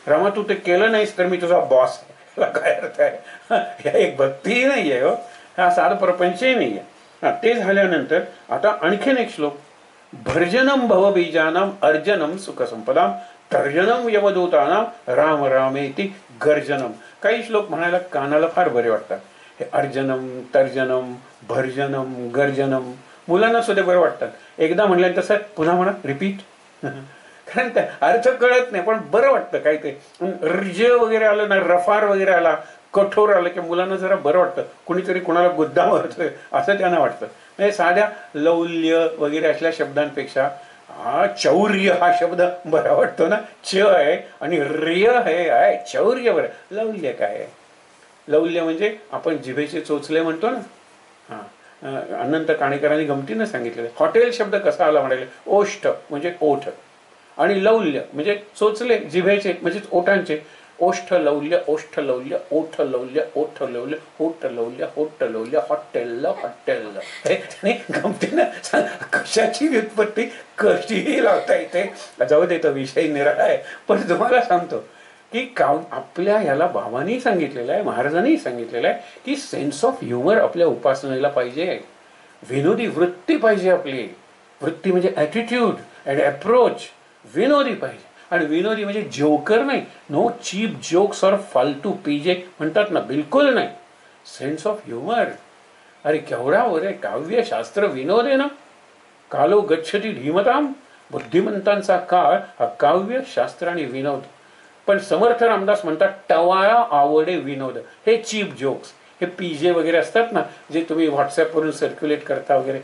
रामा तू ते केलं नाहीस तर मी तुझा बॉस आहे. काय अर्थ आहे? एक भक्तीही नाही आहे हो, हा साध प्रपंचही नाही आहे. ते झाल्यानंतर आता आणखीन एक श्लोक, भर्जनम भवबीजानाम अर्जनम सुखसंपदाम तर्जनम यमदूतानाम राम रामेति गर्जनम. काही श्लोक म्हणायला कानाला फार बरे वाटतात. हे अर्जनम, तर्जनम, भर्जनम, गर्जनम मुलांना सुद्धा बरं वाटतात. एकदा म्हणलं तसं पुन्हा म्हणा, रिपीट. कारण काय अर्थ कळत नाही पण बरं वाटतं. काय ते रज वगैरे आलं ना, रफार वगैरे आला, कठोर आलं की मुलांना जरा बरं वाटतं. कुणीतरी कुणाला गुद्दा मारतोय असं त्यांना वाटतं. म्हणजे साध्या लौल्य वगैरे असल्या शब्दांपेक्षा चौर्य हा शब्द बरा वाटतो ना. च आहे आणि रिय आहे, चौर्य बरं. लौल्य काय आहे? लौल्य म्हणजे आपण जिभेचे चोचले म्हणतो ना. अनंत काणेकरांनी गमतीनं सांगितलेलं. हॉटेल शब्द कसा आला म्हणाले, ओष्ठ म्हणजे ओठ, आणि लौल्य म्हणजे चोचले जिभेचे म्हणजे ओठांचे. ओष्ठ लौल्य, ओष्ठ लौल्य, ओठ लौल्य, ओठ लौल्य, होठ लौल्य, होठ लौल्य, हॉटेल हॉटेल. गमतीनं कशाची व्युत्पत्ती कशीही लावता येते. जाऊ देतो, विषय निराळा आहे. पण तुम्हाला सांगतो की आपल्या ह्याला बाबांनी सांगितलेलं आहे, महाराजांनी सांगितलेलं आहे की सेन्स ऑफ ह्युमर आपल्या उपासनेला पाहिजे. विनोदी वृत्ती पाहिजे. आपली वृत्ती म्हणजे ॲटिट्यूड अँड अप्रोच विनोदी पाहिजे. आणि विनोदी म्हणजे जोकर नाही. नो चीप जोक्स और फालतू पीजे म्हणतात ना, बिलकुल नाही. Sense of humour. अरे केवढा वरे काव्यशास्त्र विनोद आहे ना. कालो गच्छती धीमताम, बुद्धिमंतांचा काळ हा काव्यशास्त्र आणि विनोद. पण समर्थ रामदास म्हणतात टवाळा आवडे विनोद. हे चीप जोक्स, हे पीजे वगैरे असतात ना, जे तुम्ही व्हॉट्सअपवरून सर्क्युलेट करता वगैरे,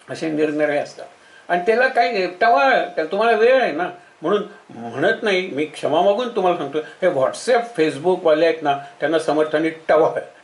असे निरनिराळे असतात. आणि त्याला काय टवाळ, तुम्हाला वेळ आहे ना म्हणून म्हणत नाही. मी क्षमा मागून तुम्हाला सांगतो, हे व्हॉट्सअप फेसबुकवाले आहेत ना, त्यांना समर्थांनी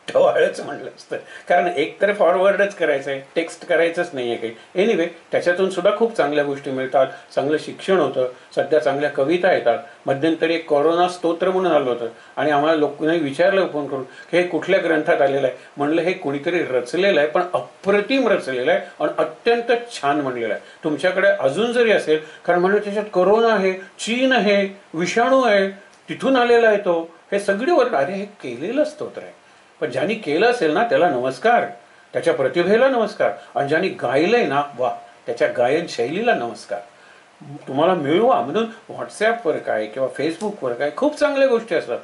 टवाळच म्हणलं असतं. कारण एकतर फॉरवर्डच करायचं आहे, टेक्स्ट करायचंच नाही आहे काही. एनिवे त्याच्यातून सुद्धा खूप चांगल्या गोष्टी मिळतात, चांगलं शिक्षण होतं. सध्या चांगल्या कविता येतात. मध्यंतरी एक कोरोना स्तोत्र म्हणून आलं होतं आणि आम्हाला लोकांनी विचारलं फोन करून की हे कुठल्या ग्रंथात आलेलं आहे. म्हणलं हे कुणीतरी रचलेलं आहे, पण अप्रतिम रचलेलं आहे आणि अत्यंत छान म्हणलेलं आहे. तुमच्याकडे अजून जरी असेल, कारण म्हणजे त्याच्यात कोरोना आहे, चीन आहे, विषाणू आहे, तिथून आलेला आहे तो, हे सगळे वर्ग. अरे हे केलेलं स्तोत्र आहे. पण ज्यांनी केलं असेल ना त्याला नमस्कार, त्याच्या प्रतिभेला नमस्कार. आणि ज्यांनी गायलंय ना, वा, त्याच्या गायन शैलीला नमस्कार. तुम्हाला मिळवा म्हणून व्हॉट्सॲपवर काय किंवा फेसबुकवर काय खूप चांगल्या गोष्टी असतात.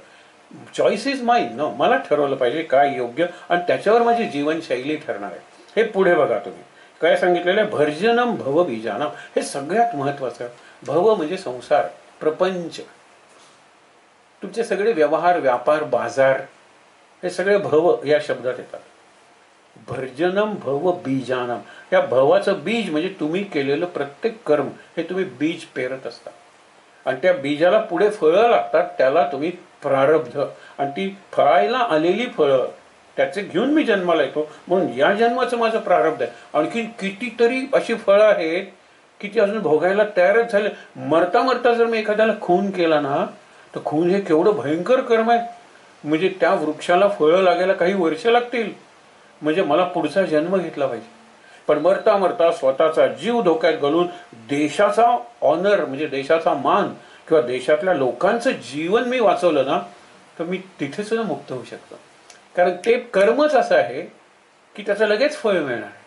Choice is mine. न मला ठरवलं पाहिजे काय योग्य, आणि त्याच्यावर माझी जीवनशैली ठरणार आहे. हे पुढे बघा तुम्ही काय सांगितलेलं आहे, भर्जनम भव बीजानम. हे सगळ्यात महत्वाचं. भव म्हणजे संसार, प्रपंच, तुमचे सगळे व्यवहार, व्यापार, बाजार, हे सगळे भव या शब्दात येतात. भर्जनम भव बीजानम. या भवाचं बीज म्हणजे तुम्ही केलेलं प्रत्येक कर्म, हे तुम्ही बीज पेरत असता आणि त्या बीजाला पुढे फळं लागतात. त्याला तुम्ही प्रारब्ध, आणि ती फळायला आलेली फळं त्याचे घेऊन मी जन्माला येतो. म्हणून या जन्माचं माझं प्रारब्ध आहे. आणखी कितीतरी अशी फळं आहेत की ती अजून भोगायला तयारच झाले. मरता मरता जर मी एखाद्याला खून केला ना, तर खून हे केवढं भयंकर कर्म आहे. म्हणजे त्या वृक्षाला फळं लागायला काही वर्ष लागतील. म्हणजे मला पुढचा जन्म घेतला पाहिजे. पण मरता मरता स्वतःचा जीव धोक्यात घालून देशाचा ऑनर म्हणजे देशाचा मान किंवा देशातल्या लोकांचं जीवन मी वाचवलं ना, तर मी तिथे सुद्धा मुक्त होऊ शकतो. कारण ते कर्मच असं आहे की त्याचं लगेच फळ मिळणार आहे.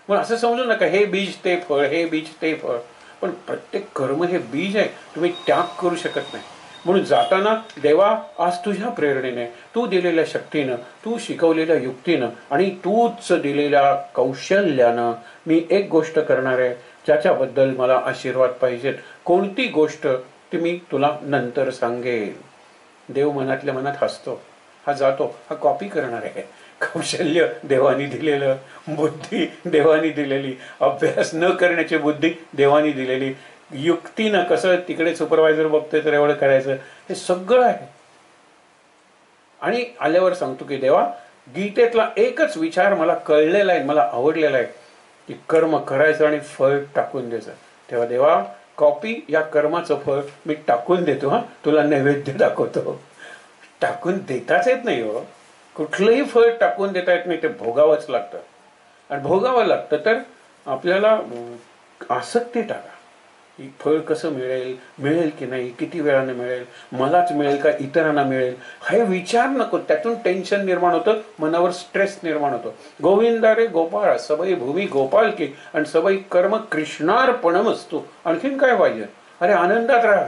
मग असं समजू नका हे बीज ते फळ, हे बीज ते फळ. पण प्रत्येक कर्म हे बीज आहे. तुम्ही त्याग करू शकत नाही. म्हणून जाताना देवा आज तुझ्या प्रेरणेने, तू दिलेल्या शक्तीनं, तू शिकवलेल्या युक्तीनं आणि तूच दिलेल्या कौशल्यानं मी एक गोष्ट करणार आहे ज्याच्याबद्दल मला आशीर्वाद पाहिजेत. कोणती गोष्ट ती मी तुला नंतर सांगेन. देव मनातल्या मनात हसतो. हा जातो, हा कॉपी करणार आहे. कौशल्य देवानी दिलेलं, बुद्धी देवानी दिलेली, अभ्यास न करण्याची बुद्धी देवानी दिलेली, युक्तीनं कसं तिकडे सुपरवायझर बघतोय तर एवढं करायचं, हे सगळं आहे. आणि आल्यावर सांगतो की देवा, गीतेतला एकच विचार मला कळलेला आहे, मला आवडलेला आहे की कर्म करायचं आणि फळ टाकून द्यायचं. तेव्हा देवा, कॉपी या कर्माचं फळ मी टाकून देतो. हा, तुला नैवेद्य दाखवतो. टाकून देताच येत नाही हो. कुठलंही फळ टाकून देता येत नाही, ते भोगावंच लागतं. आणि भोगावं लागतं तर आपल्याला आसक्ती टाका. की फळ कसं मिळेल, मिळेल की नाही, किती वेळाने मिळेल, मलाच मिळेल का इतरांना मिळेल, हे विचार नको. त्यातून टेन्शन निर्माण होतं, मनावर स्ट्रेस निर्माण होतो. गोविंदा रे गोपाळ सबई भूमी गोपाल की आणि सबई कर्म कृष्णार्पणम असतो. आणखीन काय पाहिजे? अरे आनंदात राहा.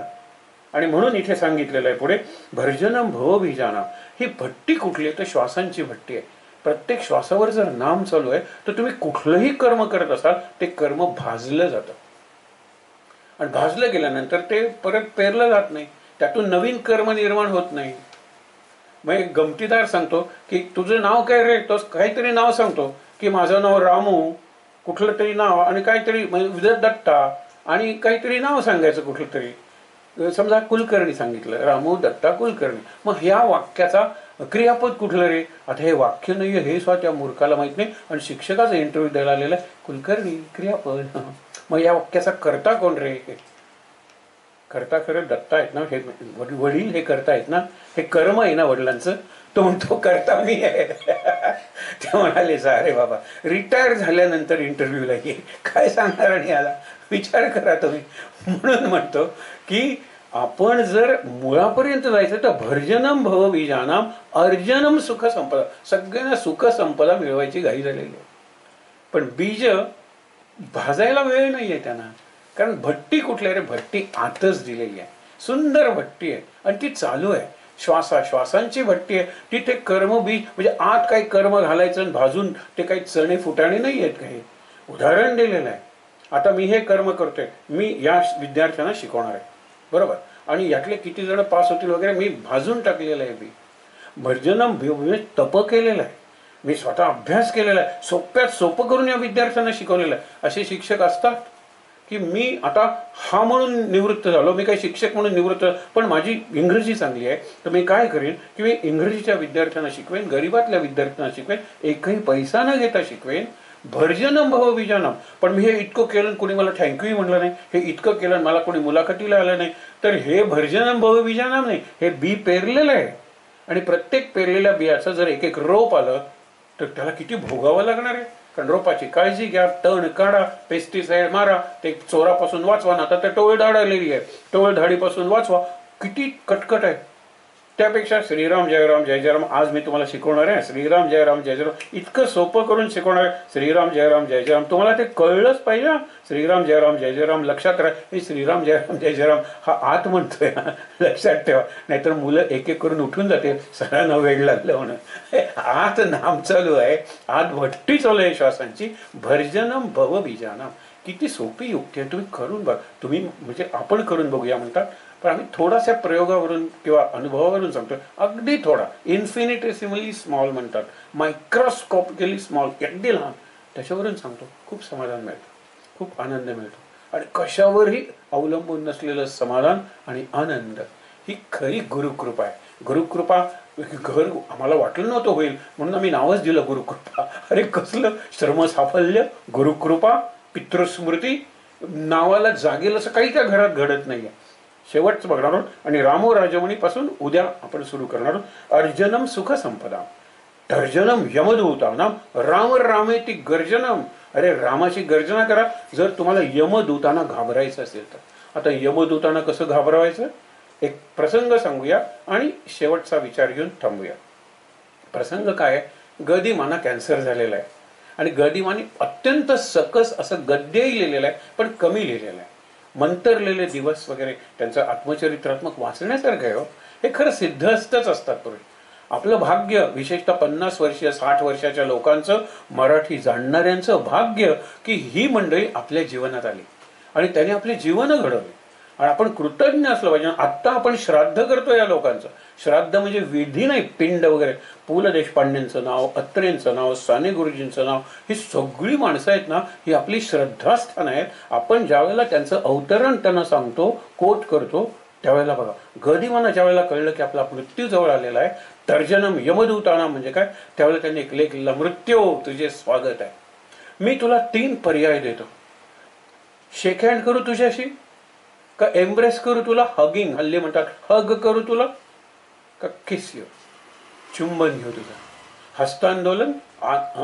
आणि म्हणून इथे सांगितलेलं आहे पुढे, भर्जनम भवबीजानाम. ही भट्टी कुठली आहे? तर श्वासांची भट्टी आहे. प्रत्येक श्वासावर जर नाम चालू आहे तर तुम्ही कुठलंही कर्म करत असाल ते कर्म भाजलं जातं. आणि भाजलं गेल्यानंतर ते परत पेरलं जात नाही, त्यातून नवीन कर्म निर्माण होत नाही. मग एक गमतीदार सांगतो की तुझं नाव काय रे? तो काहीतरी नाव सांगतो की माझं नाव रामू, कुठलं तरी नाव आणि काहीतरी विजय दत्ता आणि काहीतरी नाव सांगायचं कुठलं तरी. समजा कुलकर्णी सांगितलं, रामू दत्ता कुलकर्णी. मग ह्या वाक्याचा क्रियापद कुठलं रे? आता हे वाक्य नाहीये हे सुद्धा त्या मूर्खाला माहित नाही. आणि शिक्षकाचा इंटरव्ह्यू द्यायला आलेला आहे, कुलकर्णी क्रियापद. मग या वाक्याचा कर्ता कोण रे? कर्ता खरं दत्ता आहेत ना, हे वडील हे करता आहेत ना, हे कर्म आहे ना वडिलांचं. तो म्हणतो करता मी आहे. ते म्हणाले अरे बाबा, रिटायर झाल्यानंतर इंटरव्ह्यूला ये, काय सांगणार? आणि याला विचार करा तुम्ही. म्हणून म्हणतो की आपण जर मुळापर्यंत जायचं तर भर्जनम भवबीजानाम अर्जनम सुख संपदा. सगळ्यांना सुख संपदा मिळवायची घाई झालेली आहे, पण बीज भाजायला वेळ नाहीये त्यांना. कारण भट्टी कुठली रे? भट्टी आतच दिलेली आहे, सुंदर भट्टी आहे आणि ती चालू आहे. श्वासांची भट्टी आहे. तिथे कर्म बीज म्हणजे आत काही कर्म घालायचं आणि भाजून ते काही चणे फुटाणे नाही आहेत. काही उदाहरण दिलेलं आहे. आता मी हे कर्म करतोय, मी या विद्यार्थ्यांना शिकवणार आहे, बरोबर, आणि यातले किती जण पास होतील वगैरे मी भाजून टाकलेलं आहे. मी भर्जनम तप केलेलं आहे, मी स्वतः अभ्यास केलेला आहे, सोप्यात सोपं करून या विद्यार्थ्यांना शिकवलेलं आहे. असे शिक्षक असतात की मी आता हा म्हणून निवृत्त झालो, मी काही शिक्षक म्हणून निवृत्त, पण माझी इंग्रजी चांगली आहे तर मी काय करेन की मी इंग्रजीच्या विद्यार्थ्यांना शिकवेन, गरीबातल्या विद्यार्थ्यांना शिकवेन, एकही पैसा न घेता शिकवेन. भर्जनम भवबीजानाम. पण मी हे इतकं केलं, कोणी मला थँक्यू म्हणलं नाही, हे इतकं केलं मला कोणी मुलाखतीला आलं नाही, तर हे भर्जनम भवबीजानाम नाही, हे बी पेरलेलं आहे. आणि प्रत्येक पेरलेल्या बियाचं जर एक एक रोप आलं तर त्याला किती भोगावं लागणार आहे. कारण रोपाची काळजी घ्या, तण काढा, पेस्टिसाइड मारा, ते चोरापासून वाचवा. आता तर टोळधाड आलेली आहे, टोळधाडीपासून वाचवा. किती कटकट आहे. त्यापेक्षा श्रीराम जय राम जय जय राम आज मी तुम्हाला शिकवणार आहे. श्रीराम जय राम जय जय राम इतकं सोपं करून शिकवणार आहे. श्रीराम जय राम जय जय राम तुम्हाला ते कळलंच पाहिजे. श्रीराम जय राम जय जय राम लक्षात राहा. हे श्रीराम जय राम जय जय राम हा आत म्हणतोय, लक्षात ठेवा. नाहीतर मुलं एक एक करून उठून जाते, सरांना वेळ लागलं म्हणून. आत नाम चालू आहे, आत भट्टी चालू आहे श्वासांची. भर्जनम भवबीजानाम. किती सोपी युक्ती आहे, तुम्ही करून बघा. तुम्ही म्हणजे आपण करून बघूया म्हणतात, पण आम्ही थोडासा प्रयोगावरून किंवा अनुभवावरून सांगतो. अगदी थोडा, इन्फिनिटेसिमली स्मॉल म्हणतात, मायक्रोस्कोपिकली स्मॉल, अगदी लहान, त्याच्यावरून सांगतो. खूप समाधान मिळतं, खूप आनंद मिळतो. आणि कशावरही अवलंबून नसलेलं समाधान आणि आनंद ही खरी गुरुकृपा आहे. गुरुकृपा घर आम्हाला वाटलं नव्हतं होईल म्हणून आम्ही नावच दिलं गुरुकृपा. अरे कसलं श्रम साफल्य, गुरुकृपा, पितृस्मृती, नावाला जागेल असं काही त्या घरात घडत नाहीये. शेवटच बघणार आहोत आणि रामो राजमणीपासून उद्या आपण सुरू करणार आहोत. अर्जनम सुख संपदा, तर्जनम यमदूतानाम, राम रामेति गर्जनम. अरे रामाची गर्जना करा जर तुम्हाला यमदूतांना घाबरायचं असेल तर. आता यमदूतांना कसं घाबरवायचं एक प्रसंग सांगूया आणि शेवटचा विचार घेऊन थांबूया. प्रसंग काय आहे? गदिमाना कॅन्सर झालेला आहे आणि गदिमाने अत्यंत सकस असं गद्यही लिहिलेलं आहे, पण कमी लिहिलेलं आहे. मंतरलेले दिवस वगैरे त्यांचं आत्मचरित्रात्मक वाचण्यासारखं आहे हो. हे खरं सिद्धहस्तच असतात पूर्वी. आपलं भाग्य, विशेषतः 50 वर्षीय 60 वर्षाच्या लोकांचं, मराठी जाणणाऱ्यांचं भाग्य की ही मंडळी आपल्या जीवनात आली आणि त्यांनी आपले जीवन घडवले आणि आपण कृतज्ञ असलं पाहिजे. आत्ता आपण श्राद्ध करतो या लोकांचं. श्राद्ध म्हणजे विधी नाही, पिंड वगैरे. पु ल देशपांडेंचं नाव, अत्रेंचं नाव, साने गुरुजींचं नाव, ही सगळी माणसं आहेत ना, ही आपली श्रद्धास्थान आहेत. आपण ज्यावेळेला त्यांचं अवतरण त्यांना सांगतो, कोट करतो, त्यावेळेला बघा, गदिमांना ज्यावेळेला कळलं की आपला मृत्यू जवळ आलेला आहे, तर्जनम यमदूताना म्हणजे काय, त्यावेळेला त्यांनी एक लेख लिहिला, मृत्यू तुझे स्वागत आहे. मी तुला 3 पर्याय देतो. शेक हँड करू तुझ्याशी, का एम्ब्रेस करू तुला, हगिंग हल्ली म्हणतात, हग करू तुला, का किस यू, चुंबन घेऊ तुझं, हस्तांदोलन,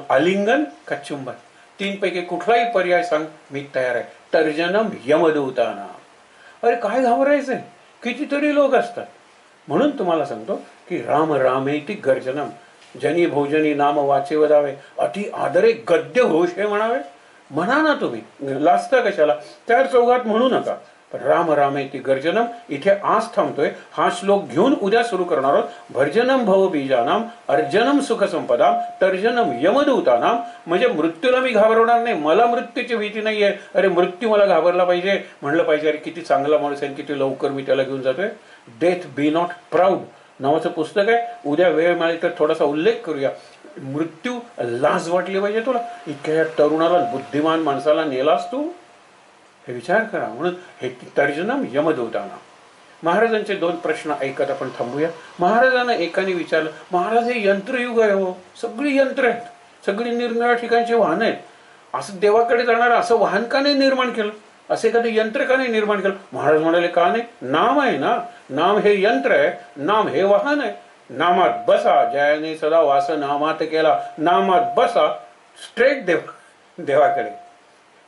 आलिंगन का चुंबन. 3 पैकी कुठलाही पर्याय सांग, मी तयार आहे. तर्जनम यमदूताना. अरे काय घाबरायचंय, कितीतरी लोक असतात. म्हणून तुम्हाला सांगतो की राम रामेति गर्जनम, जनी भोजनी नाम वाचे वदावे, अति आदरे गद्य घोष हे म्हणावे. म्हणा ना तुम्ही, लाजता कशाला, 4 चौघात म्हणू नका. पण राम रामेति गर्जनम इथे आज थांबतोय. हा श्लोक घेऊन उद्या सुरू करणार आहोत. भर्जनम भवबीजानाम, अर्जनम सुख संपदाम, तर्जनम यमदूतानाम. म्हणजे मृत्यूला मी घाबरवणार नाही, मला मृत्यूची भीती नाहीये. अरे मृत्यू मला घाबरला पाहिजे, म्हणलं पाहिजे अरे किती चांगला माणूस आहे, किती लवकर मी त्याला घेऊन जातोय. डेथ बी नॉट प्राऊड नावाचं पुस्तक आहे. उद्या वेळ मिळाली तर थोडासा उल्लेख करूया. मृत्यू लाज वाटली पाहिजे तुला, इतक्या तरुणाला, बुद्धिमान माणसाला नेलास तू, हे विचार करा. म्हणून हे तर्जनम यमदूताना. महाराजांचे 2 प्रश्न ऐकत आपण थांबूया. महाराजांना एकाने विचारलं, महाराज हे यंत्रयुग आहे हो, सगळी यंत्र आहेत, सगळी निरनिराळ्या ठिकाणची वाहन आहेत, असं देवाकडे जाणार असं वाहन का नाही निर्माण केलं, असे एखादं यंत्र का नाही निर्माण केलं. महाराज म्हणाले, का नाही, नाम आहे ना, नाम हे यंत्र आहे, नाम हे वाहन आहे. नामात बसा, जयाने सदा वास नामात केला, नामात बसा, स्ट्रेट देवाकडे.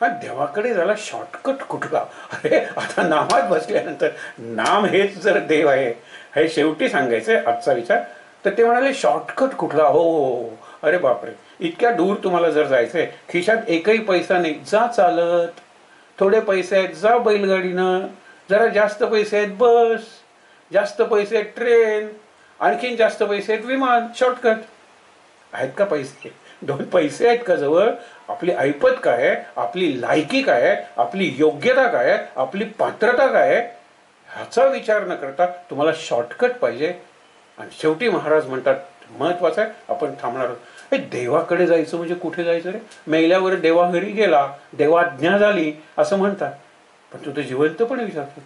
देवाकडे झाला शॉर्टकट कुठला. अरे आता नामात बसल्यानंतर नाम हेच जर देव आहे हे शेवटी सांगायचंय आजचा विचार. तर ते म्हणाले शॉर्टकट कुठला. हो, अरे बापरे, इतक्या दूर तुम्हाला जर जायचंय, खिशात एकही पैसा नाही, जा चालत. थोडे पैसे आहेत, जा बैलगाडीनं. जरा जास्त पैसे आहेत, बस. जास्त पैसे आहेत, ट्रेन. आणखीन जास्त पैसे आहेत, विमान. शॉर्टकट आहेत का पैसे? 2 पैसे आहेत का जवळ? आपली ऐपत काय आहे, आपली लायकी काय आहे, आपली योग्यता काय आहे, आपली पात्रता काय आहे, ह्याचा विचार न करता तुम्हाला शॉर्टकट पाहिजे. आणि शेवटी महाराज म्हणतात, महत्वाचं आहे, आपण थांबणार आहोत. हे देवाकडे जायचं म्हणजे कुठे जायचं रे? मेल्यावर देवा घरी गेला, देवाज्ञा झाली असं म्हणतात. पण तू तर जिवंतपणे विचारतो,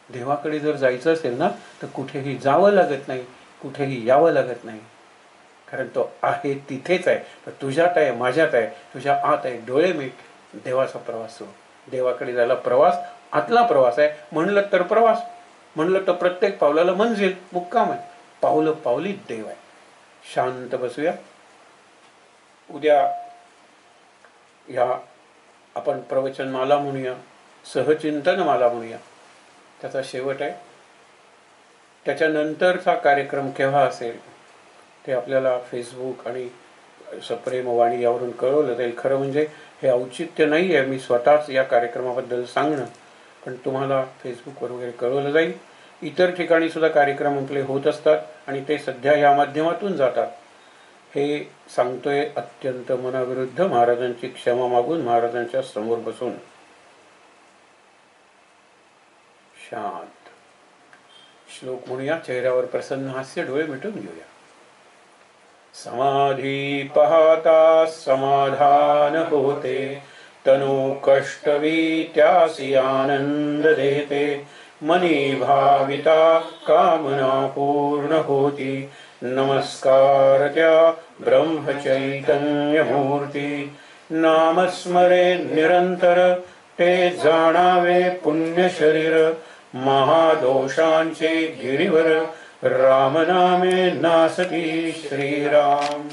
देवाकडे जर जायचं असेल ना तर कुठेही जावं लागत नाही, कुठेही यावं लागत नाही, कारण तो आहे तिथेच आहे. तर तुझ्यात आहे, माझ्यात आहे, तुझ्या आत आहे. डोळे मीट, देवाचा प्रवास सुरू. देवाकडे जायला प्रवास, आतला प्रवास आहे. म्हणलं तर प्रवास, म्हणलं तर प्रत्येक पावलाला मंजिल, मुक्काम आहे. पावलं पावली देव आहे. शांत बसूया. उद्या या आपण प्रवचनमाला म्हणूया, सहचिंतनमाला म्हणूया. त्याचा शेवट आहे. त्याच्यानंतरचा कार्यक्रम केव्हा असेल ते आपल्याला फेसबुक आणि सप्रेमवाणी यावरून कळवलं जाईल. खरं म्हणजे हे औचित्य नाही आहे मी स्वतःच या कार्यक्रमाबद्दल सांगणं, पण तुम्हाला फेसबुकवर वगैरे कळवलं जाईल. इतर ठिकाणी सुद्धा कार्यक्रम आपले होत असतात आणि ते सध्या या माध्यमातून जातात. हे सांगतोय अत्यंत मनाविरुद्ध, महाराजांची क्षमा मागून, महाराजांच्या समोर बसून. शांत श्लोक म्हणूया. चेहऱ्यावर प्रसन्न हास्य, डोळे मिटून घेऊया. समाधी पाहता समाधान होते, तनु कष्टवी त्यासी आनंद देते, मनी भाविता कामना पूर्ण होती, नमस्कार त्या ब्रह्मचैतन्य मूर्ती. नामस्मरे निरंतर ते जाणावे पुण्य शरीर, महादोषांचे गिरीवर रामनामे नासती श्रीराम.